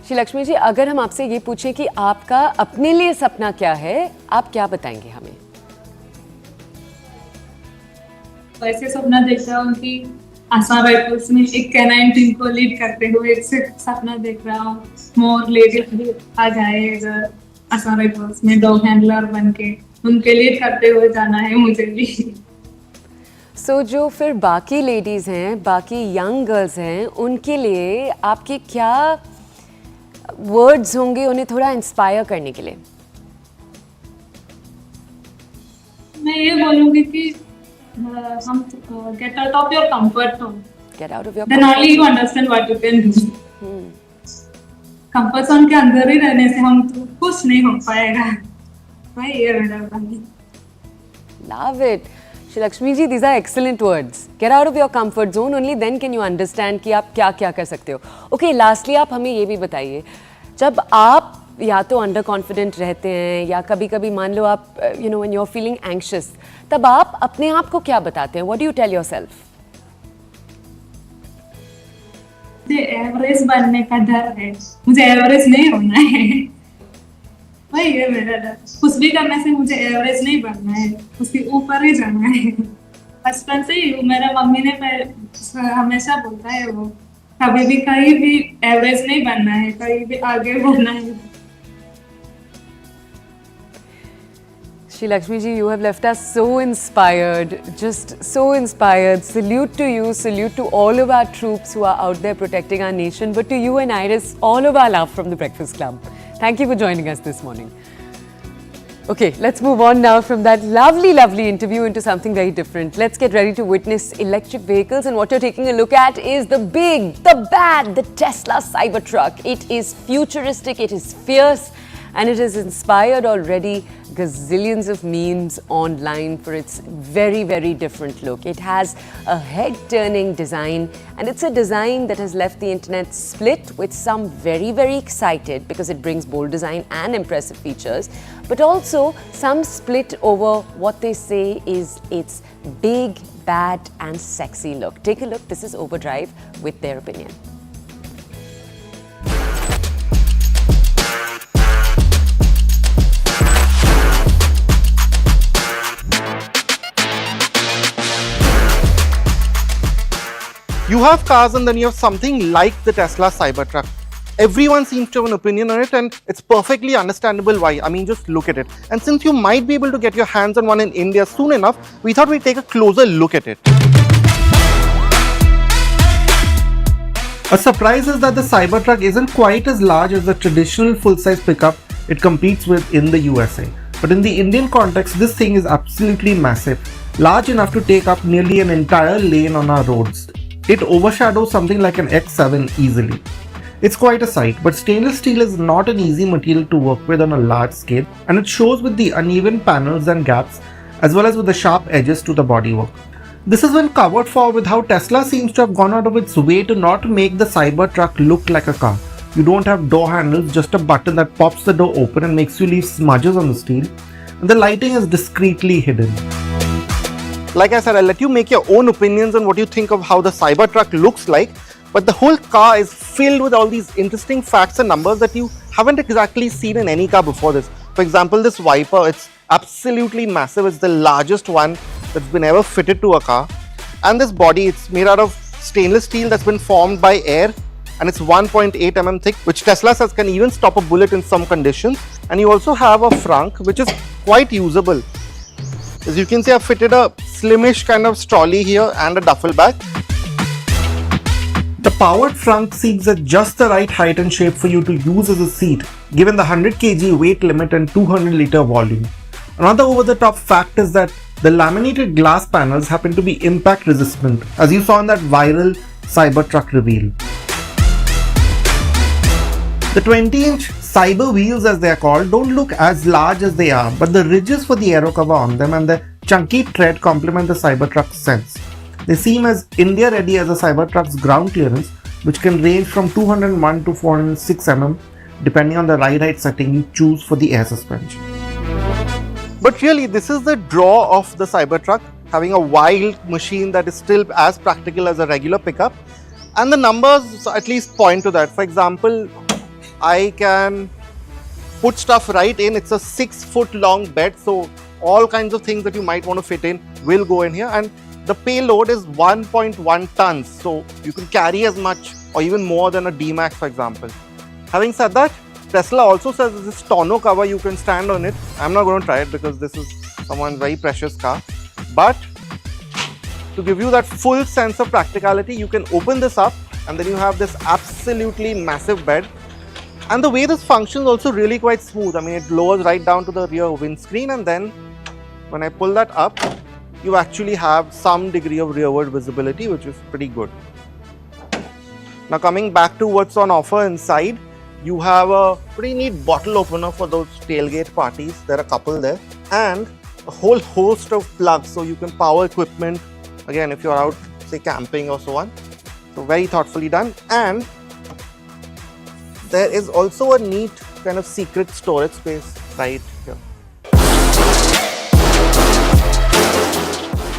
श्री लक्ष्मी जी, अगर हम आपसे ये पूछें कि आपका अपने लिए सपना क्या है, आप क्या बताएंगे हमें? ऐसे सपना देखता हूँ कि असम राइफल्स में एक कैनाइन टीम को लीड करते हुए एक सपना देख रहा हूँ. मोर लेडी आ जाए अगर असम राइफल्स में डॉग हैंडलर बन के, उनके लीड करते हुए जाना है मुझे भी. सो जो फिर बाकी लेडीज़ हैं, बाकी यंग गर्ल्स हैं, उनके लिए आपके क्या वर्ड्स होंगे उन्हें थोड़ा इंस्पायर करने के लिए? मैं ये बोलूँगी कि हम get out of your comfort zone. Get out of your Then only you understand what you can do. Comfort zone के अंदर ही रहने से हम तो कुछ नहीं हो पाएगा. भाई ये मेरा बात. Love it. Shri Lakshmi ji, these are excellent words. Get out of your comfort zone. Only then can you understand कि आप क्या क्या कर सकते हो. Okay, lastly आप हमें ये भी बताइए, जब आप या तो अंडर कॉन्फिडेंट रहते हैं या कभी कभी मान लो आप you know when you are feeling anxious, तब आप अपने आप को क्या बताते हैं? What do you tell yourself? मुझे एवरेज बनने का डर है, मुझे एवरेज नहीं होना है. वही है मेरा डर. कुछ भी करने से मुझे एवरेज नहीं बनना है, उसके ऊपर ही जाना है. बचपन से ही मेरा मम्मी ने हमेशा बोलता है, वो कभी भी कहीं भी एवरेज नहीं बनना है, कहीं भी आगे बढ़ना है. Shri Lakshmi ji, you have left us so inspired, just so inspired. Salute to you, salute to all of our troops who are out there protecting our nation, but to you and Iris, all of our love from the Breakfast Club. Thank you for joining us this morning. Okay, let's move on now from that lovely, lovely interview into something very different. Let's get ready to witness electric vehicles, and what you're taking a look at is the big, the bad, the Tesla Cybertruck. It is futuristic, it is fierce, and it has inspired already gazillions of memes online for its very, very different look. It has a head-turning design, and it's a design that has left the internet split, with some very, very excited because it brings bold design and impressive features, but also some split over what they say is its big, bad and sexy look. Take a look. This is Overdrive with their opinion. You have cars and then you have something like the Tesla Cybertruck. Everyone seems to have an opinion on it, and it's perfectly understandable why. I mean, just look at it. And since you might be able to get your hands on one in India soon enough, we thought we'd take a closer look at it. A surprise is that the Cybertruck isn't quite as large as the traditional full-size pickup it competes with in the USA. But in the Indian context, this thing is absolutely massive, large enough to take up nearly an entire lane on our roads. It overshadows something like an X7 easily. It's quite a sight, but stainless steel is not an easy material to work with on a large scale, and it shows with the uneven panels and gaps, as well as with the sharp edges to the bodywork. This is when covered for with how Tesla seems to have gone out of its way to not make the Cybertruck look like a car. You don't have door handles, just a button that pops the door open and makes you leave smudges on the steel, and the lighting is discreetly hidden. Like I said, I'll let you make your own opinions on what you think of how the Cybertruck looks like, but the whole car is filled with all these interesting facts and numbers that you haven't exactly seen in any car before this. For example, this wiper, it's absolutely massive. It's the largest one that's been ever fitted to a car. And this body, it's made out of stainless steel that's been formed by air, and it's 1.8 mm thick, which Tesla says can even stop a bullet in some conditions. And you also have a frunk, which is quite usable. As you can see, I've fitted a slimish kind of trolley here and a duffel bag. The powered frunk seats at just the right height and shape for you to use as a seat, given the 100 kg weight limit and 200 litre volume. Another over-the-top fact is that the laminated glass panels happen to be impact resistant, as you saw in that viral Cybertruck reveal. The 20-inch Cyber wheels, as they are called, don't look as large as they are, but the ridges for the aero cover on them and the chunky tread complement the Cybertruck's sense. They seem as India ready as a Cybertruck's ground clearance, which can range from 201 to 406 mm, depending on the ride height setting you choose for the air suspension. But really, this is the draw of the Cybertruck, having a wild machine that is still as practical as a regular pickup. And the numbers at least point to that. For example, I can put stuff right in. It's a 6-foot long bed, so all kinds of things that you might want to fit in will go in here. And the payload is 1.1 tons, so you can carry as much or even more than a D-Max, for example. Having said that, Tesla also says there's this tonneau cover, you can stand on it. I'm not going to try it because this is someone's very precious car. But to give you that full sense of practicality, you can open this up and then you have this absolutely massive bed. And the way this functions is also really quite smooth. I mean, it lowers right down to the rear windscreen, and then when I pull that up, you actually have some degree of rearward visibility, which is pretty good. Now coming back to what's on offer inside, you have a pretty neat bottle opener for those tailgate parties. There are a couple there, and a whole host of plugs so you can power equipment, again, if you're out, say, camping or so on. So very thoughtfully done. And there is also a neat kind of secret storage space right here.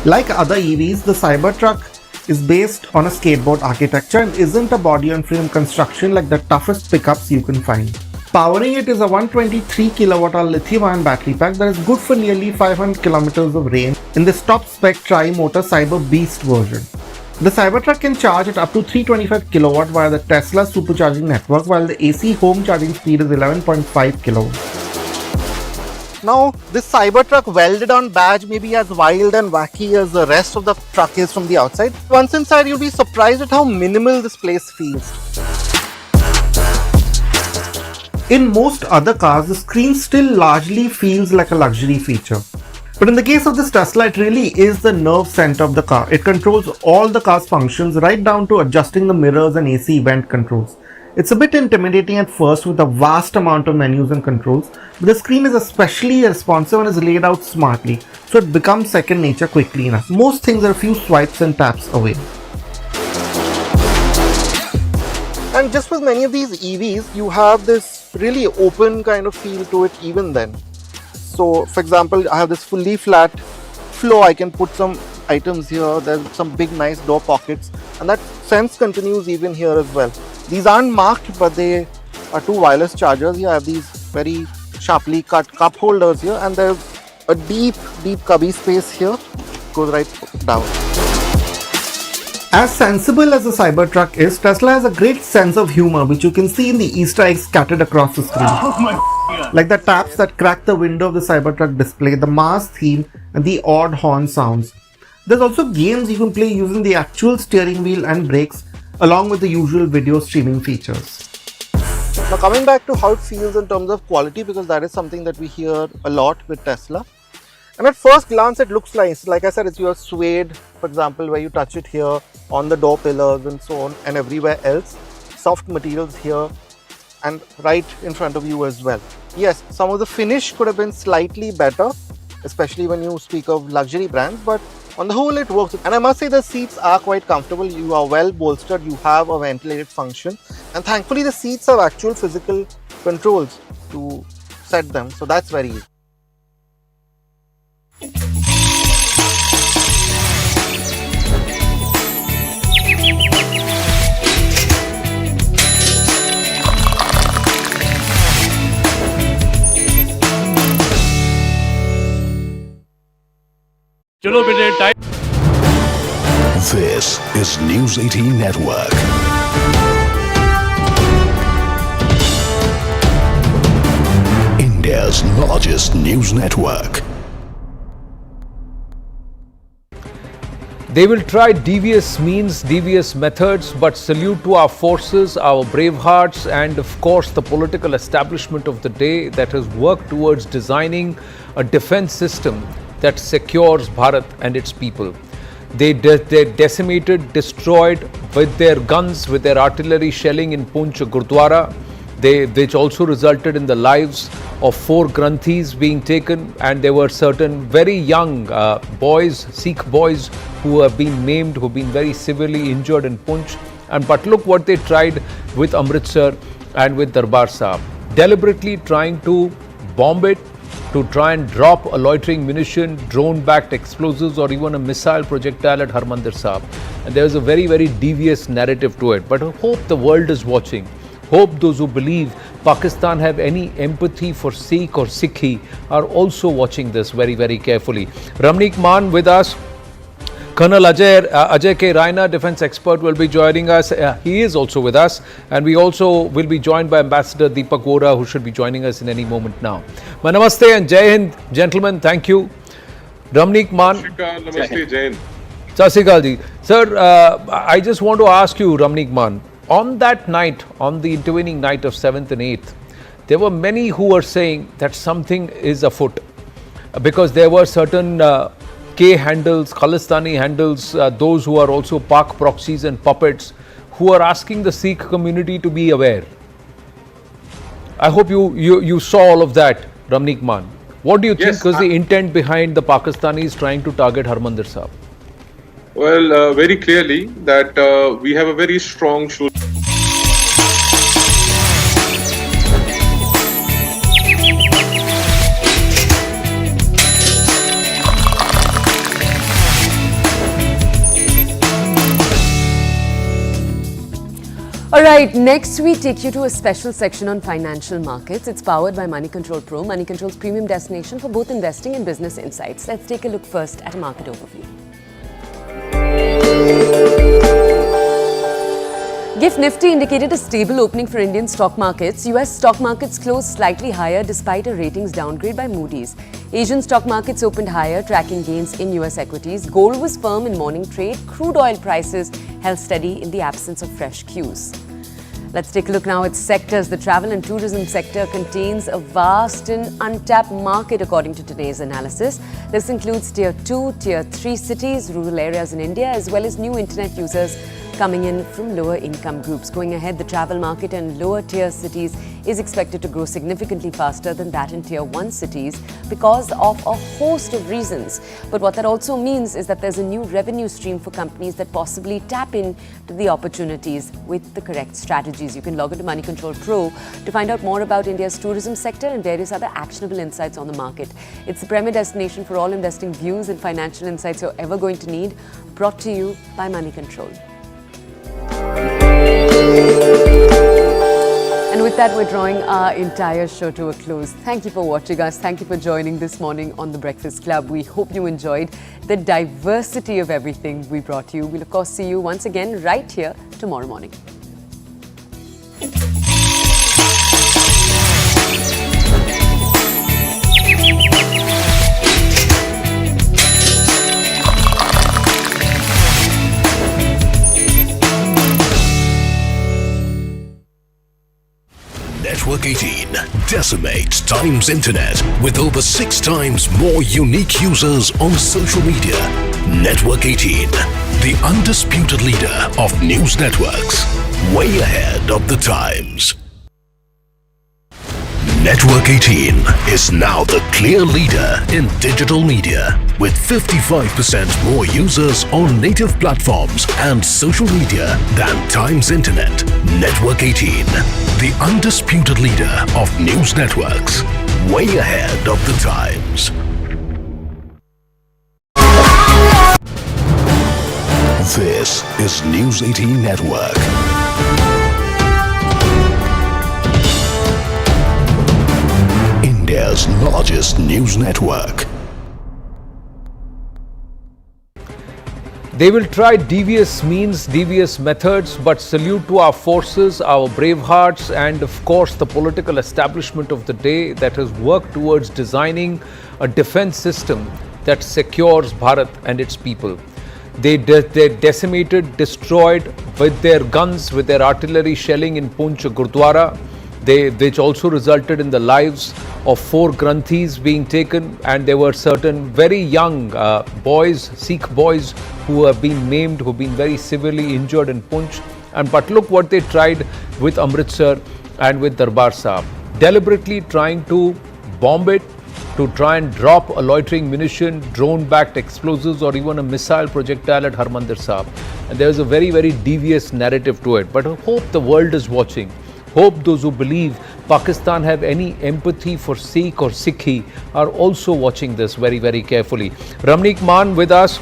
Like other EVs, the Cybertruck is based on a skateboard architecture and isn't a body-on-frame construction like the toughest pickups you can find. Powering it is a 123 kWh lithium-ion battery pack that is good for nearly 500 km of range in this top-spec tri-motor Cyber Beast version. The Cybertruck can charge at up to 325 kW via the Tesla supercharging network, while the AC home charging speed is 11.5 kW. Now, this Cybertruck welded on badge may be as wild and wacky as the rest of the truck is from the outside. Once inside, you'll be surprised at how minimal this place feels. In most other cars, the screen still largely feels like a luxury feature. But in the case of this Tesla, it really is the nerve center of the car. It controls all the car's functions, right down to adjusting the mirrors and AC vent controls. It's a bit intimidating at first with a vast amount of menus and controls, but the screen is especially responsive and is laid out smartly, so it becomes second nature quickly enough. Most things are a few swipes and taps away. And just with many of these EVs, you have this really open kind of feel to it even then. So for example, I have this fully flat floor. I can put some items here. There's some big nice door pockets, and that sense continues even here as well. These aren't marked, but they are two wireless chargers. Here I have these very sharply cut cup holders here, and there's a deep cubby space here. Goes right down. As sensible as the Cybertruck is, Tesla has a great sense of humor, which you can see in the Easter eggs scattered across the screen. Oh my God. Like the taps that crack the window of the Cybertruck display, the Mars theme, and the odd horn sounds. There's also games you can play using the actual steering wheel and brakes, along with the usual video streaming features. Now coming back to how it feels in terms of quality, because that is something that we hear a lot with Tesla. And at first glance it looks nice. Like I said, it's your suede, for example, where you touch it here on the door pillars and so on, and everywhere else. Soft materials here and right in front of you as well. Yes, some of the finish could have been slightly better, especially when you speak of luxury brands, but on the whole it works. And I must say the seats are quite comfortable. You are well bolstered, you have a ventilated function, and thankfully the seats have actual physical controls to set them, so that's very easy. This is News 18 Network. India's largest news network. They will try devious means, devious methods, but salute to our forces, our brave hearts, and of course the political establishment of the day that has worked towards designing a defense system that secures Bharat and its people. They decimated, destroyed with their guns, with their artillery shelling in Poonch Gurdwara, which also resulted in the lives of 4 Granthis being taken, and there were certain very young boys, Sikh boys, who have been maimed, who have been very severely injured in Poonch. But look what they tried with Amritsar and with Darbar Sahib, deliberately trying to bomb it, to try and drop a loitering munition, drone-backed explosives, or even a missile projectile at Harmandir Sahib. And there is a very, very devious narrative to it. But I hope the world is watching. Hope those who believe Pakistan have any empathy for Sikh or Sikhi are also watching this very, very carefully. Ramnik Maan with us. Colonel Ajay K. Raina, defense expert, will be joining us. He is also with us. And we also will be joined by Ambassador Deepak Vora, who should be joining us in any moment now. Namaste and Jai Hind, gentlemen. Thank you. Ramnik Maan. Namaste, Jai Hind. Sat Sri Akal ji. Sir, I just want to ask you, Ramnik Maan, on that night, on the intervening night of 7th and 8th, there were many who were saying that something is afoot, because there were certain K handles, Khalistani handles, those who are also Pak proxies and puppets, who are asking the Sikh community to be aware. I hope you saw all of that, Ramnik Maan. What do you think was the intent behind the Pakistanis trying to target Harmandir Sahib? Well, very clearly that we have a very strong social. Alright, next we take you to a special section on financial markets. It's powered by Money Control Pro, Money Control's premium destination for both investing and business insights. Let's take a look first at a market overview. GIFT Nifty indicated a stable opening for Indian stock markets. US stock markets closed slightly higher despite a ratings downgrade by Moody's. Asian stock markets opened higher, tracking gains in US equities. Gold was firm in morning trade. Crude oil prices held steady in the absence of fresh cues. Let's take a look now at sectors. The travel and tourism sector contains a vast and untapped market according to today's analysis. This includes Tier 2, Tier 3 cities, rural areas in India, as well as new internet users coming in from lower income groups. Going ahead, the travel market in lower tier cities is expected to grow significantly faster than that in Tier 1 cities because of a host of reasons. But what that also means is that there's a new revenue stream for companies that possibly tap into the opportunities with the correct strategies. You can log into Money Control Pro to find out more about India's tourism sector and various other actionable insights on the market. It's the premier destination for all investing views and financial insights you're ever going to need, brought to you by Money Control. And with that, we're drawing our entire show to a close. Thank you for watching us. Thank you for joining this morning on The Breakfast Club. We hope you enjoyed the diversity of everything we brought you. We'll, of course, see you once again right here tomorrow morning. Network 18 decimates Times Internet with over 6 times more unique users on social media. Network 18, the undisputed leader of news networks, way ahead of the times. Network 18 is now the clear leader in digital media with 55% more users on native platforms and social media than Times Internet. Network 18, the undisputed leader of news networks, way ahead of the times. This is News 18 Network. India's largest news network. They will try devious means, devious methods, but salute to our forces, our brave hearts, and of course the political establishment of the day that has worked towards designing a defense system that secures Bharat and its people. They decimated, destroyed with their guns, with their artillery shelling in Poonch Gurdwara, which also resulted in the lives of 4 Granthis being taken, and there were certain very young boys, Sikh boys, who have been maimed, who have been very severely injured in Poonch. But look what they tried with Amritsar and with Darbar Sahib, deliberately trying to bomb it, to try and drop a loitering munition, drone-backed explosives, or even a missile projectile at Harmandir Sahib. And there is a very, very devious narrative to it. But I hope the world is watching. Hope those who believe Pakistan have any empathy for Sikh or Sikhi are also watching this very, very carefully. Ramnik Maan with us.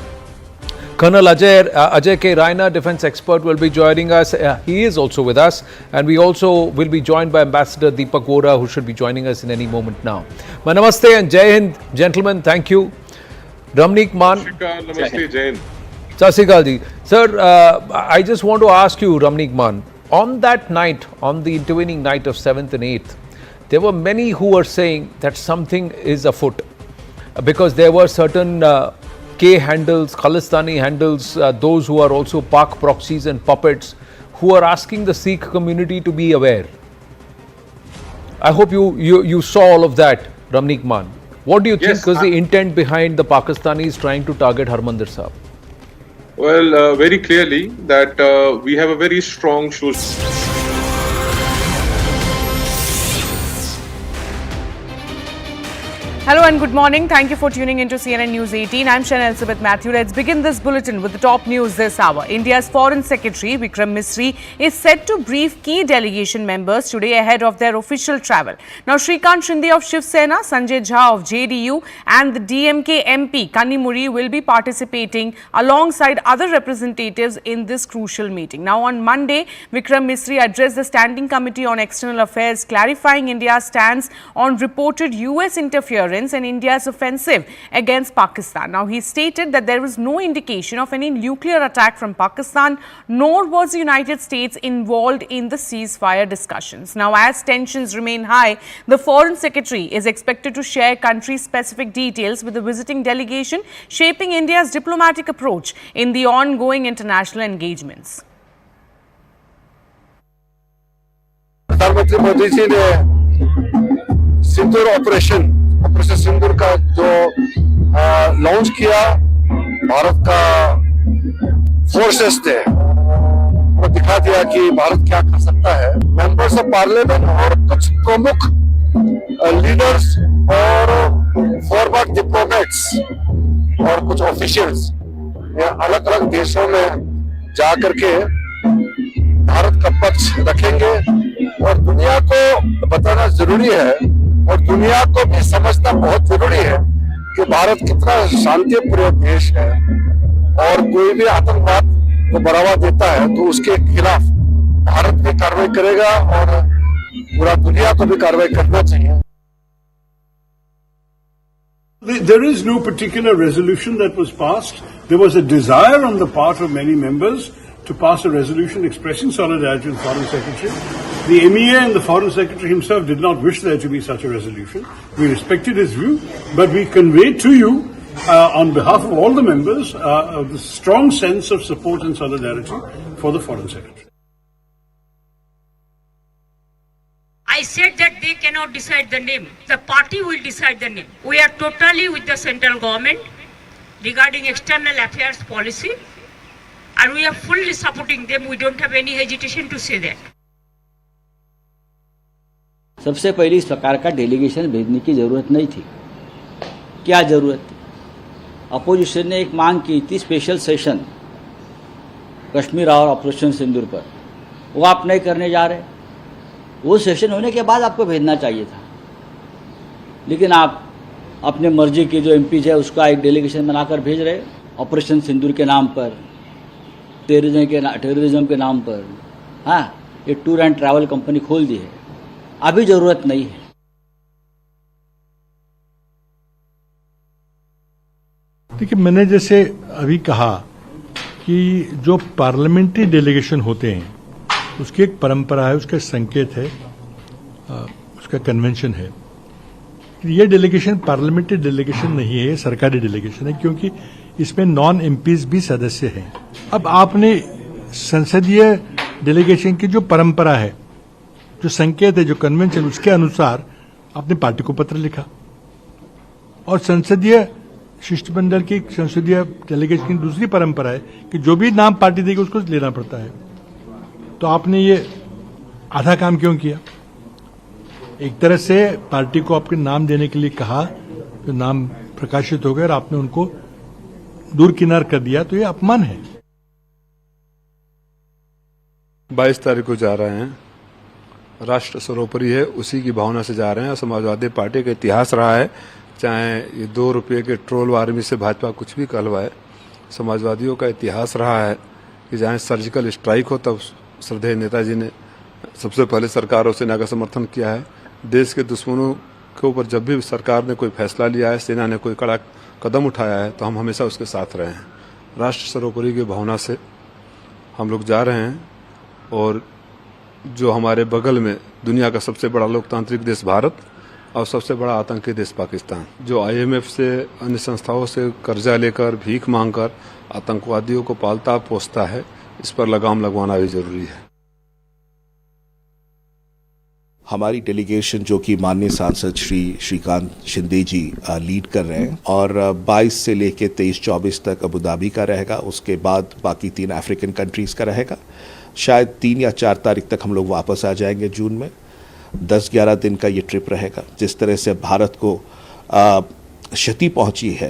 Colonel Ajay K. Raina, defense expert, will be joining us. He is also with us. And we also will be joined by Ambassador Deepak Vora, who should be joining us in any moment now. Namaste and Jai Hind, gentlemen. Thank you. Ramnik Maan. Namaste, Jai Hind. Sat Sri Akal ji. Sir, I just want to ask you, Ramnik Maan, on that night, on the intervening night of 7th and 8th, there were many who were saying that something is afoot because there were certain K handles, Khalistani handles, those who are also Pak proxies and puppets, who are asking the Sikh community to be aware. I hope you saw all of that, Ramnik Maan. What do you think was the intent behind the Pakistanis trying to target Harmandir Sahib? Well, very clearly that we have a very strong social... Hello and good morning. Thank you for tuning into CNN News 18. I'm Shan Elizabeth Matthew. Let's begin this bulletin with the top news this hour. India's Foreign Secretary Vikram Misri is set to brief key delegation members today ahead of their official travel. Now, Shrikant Shinde of Shiv Sena, Sanjay Jha of JDU and the DMK MP Kanimuri will be participating alongside other representatives in this crucial meeting. Now, on Monday, Vikram Misri addressed the Standing Committee on External Affairs, clarifying India's stance on reported US interference and India's offensive against Pakistan. Now, he stated that there was no indication of any nuclear attack from Pakistan, nor was the United States involved in the ceasefire discussions. Now, as tensions remain high, the Foreign Secretary is expected to share country-specific details with the visiting delegation, shaping India's diplomatic approach in the ongoing international engagements. प्रधानमंत्री मोदी जी ने सिंदूर operation सिंदूर का जो launch किया भारत का forces ने, वो दिखा दिया कि भारत क्या कर सकता है। मेंबर्स ऑफ पार्लियामेंट और कुछ प्रमुख लीडर्स और फॉरवर्ड डिप्लोमेट्स और कुछ ऑफिशियल्स अलग अलग देशों में जा करके भारत का पक्ष रखेंगे और दुनिया को बताना जरूरी है और दुनिया को भी समझना बहुत जरूरी है कि भारत कितना शांतिप्रिय देश है और कोई भी आतंकवाद को बढ़ावा देता है तो उसके खिलाफ भारत भी कार्रवाई करेगा और पूरा दुनिया को भी कार्रवाई करना चाहिए। There is no particular resolution that was passed. There was a desire on the part of many members to pass a resolution expressing solidarity with the Foreign Secretary. The MEA and the Foreign Secretary himself did not wish there to be such a resolution. We respected his view, but we conveyed to you, on behalf of all the members, the strong sense of support and solidarity for the Foreign Secretary. I said that they cannot decide the name. The party will decide the name. We are totally with the central government regarding external affairs policy, and we are fully supporting them. We don't have any hesitation to say that. सबसे पहले इस प्रकार का delegation भेजने की जरूरत नहीं थी। क्या जरूरत थी? अपोजिशन ने एक मांग की थी स्पेशल सेशन कश्मीर और ऑपरेशन सिंदूर पर, वो आप नहीं करने जा रहे। वो सेशन होने के बाद आपको भेजना चाहिए था, लेकिन आप अपने मर्जी के जो एमपीज है उसका एक डेलीगेशन बनाकर भेज रहे ऑपरेशन सिंदूर के नाम पर, टेररिज्म के नाम पर। हाँ, ये टूर एंड ट्रैवल कंपनी खोल दी है, अभी जरूरत नहीं है। देखिए, मैंने जैसे अभी कहा कि जो पार्लियामेंट्री डेलीगेशन होते हैं उसकी एक परंपरा है, उसका संकेत है, उसका कन्वेंशन है। ये डेलीगेशन पार्लियामेंट्री डेलीगेशन नहीं है, ये सरकारी डेलीगेशन है, क्योंकि इसमें नॉन एमपीज भी सदस्य हैं। अब आपने संसदीय डेलीगेशन की जो परंपरा है, जो संकेत है, जो कन्वेंशन, उसके अनुसार आपने पार्टी को पत्र लिखा और संसदीय शिष्टमंडल की संसदीय डेलीगेशन की दूसरी परंपरा है कि जो भी नाम पार्टी देगी उसको लेना पड़ता है। तो आपने ये आधा काम क्यों किया? एक तरह से पार्टी को आपके नाम देने के लिए कहा, तो नाम प्रकाशित हो गए और आपने उनको दूर किनार कर दिया, तो ये अपमान है। 22 तारीख को जा रहे हैं, राष्ट्र सर्वोपरि है, उसी की भावना से जा रहे हैं। समाजवादी पार्टी का इतिहास रहा है, चाहे ये 2 रुपये के ट्रोल आर्मी से भाजपा कुछ भी कहलवाए, समाजवादियों का इतिहास रहा है कि जहाँ सर्जिकल स्ट्राइक हो तब श्रद्धेय नेताजी ने सबसे पहले सरकार और सेना का समर्थन किया है। देश के दुश्मनों के ऊपर जब भी सरकार ने कोई फैसला लिया है, सेना ने कोई कड़ा कदम उठाया है, तो हम हमेशा उसके साथ रहे हैं। राष्ट्र सर्वोपरि की भावना से हम लोग जा रहे हैं और जो हमारे बगल में दुनिया का सबसे बड़ा लोकतांत्रिक देश भारत और सबसे बड़ा आतंकी देश पाकिस्तान, जो IMF से अन्य संस्थाओं से कर्जा लेकर भीख मांगकर आतंकवादियों को पालता पोसता है, इस पर लगाम लगवाना भी जरूरी है। हमारी डेलीगेशन जो कि माननीय सांसद श्री श्रीकांत शिंदे जी लीड कर रहे हैं और 22 से लेकर 23-24 तक अबू धाबी का रहेगा, उसके बाद बाकी 3 अफ्रीकन कंट्रीज का रहेगा। शायद 3 या 4 तारीख तक हम लोग वापस आ जाएंगे जून में। 10-11 दिन का ये ट्रिप रहेगा। जिस तरह से भारत को क्षति पहुंची है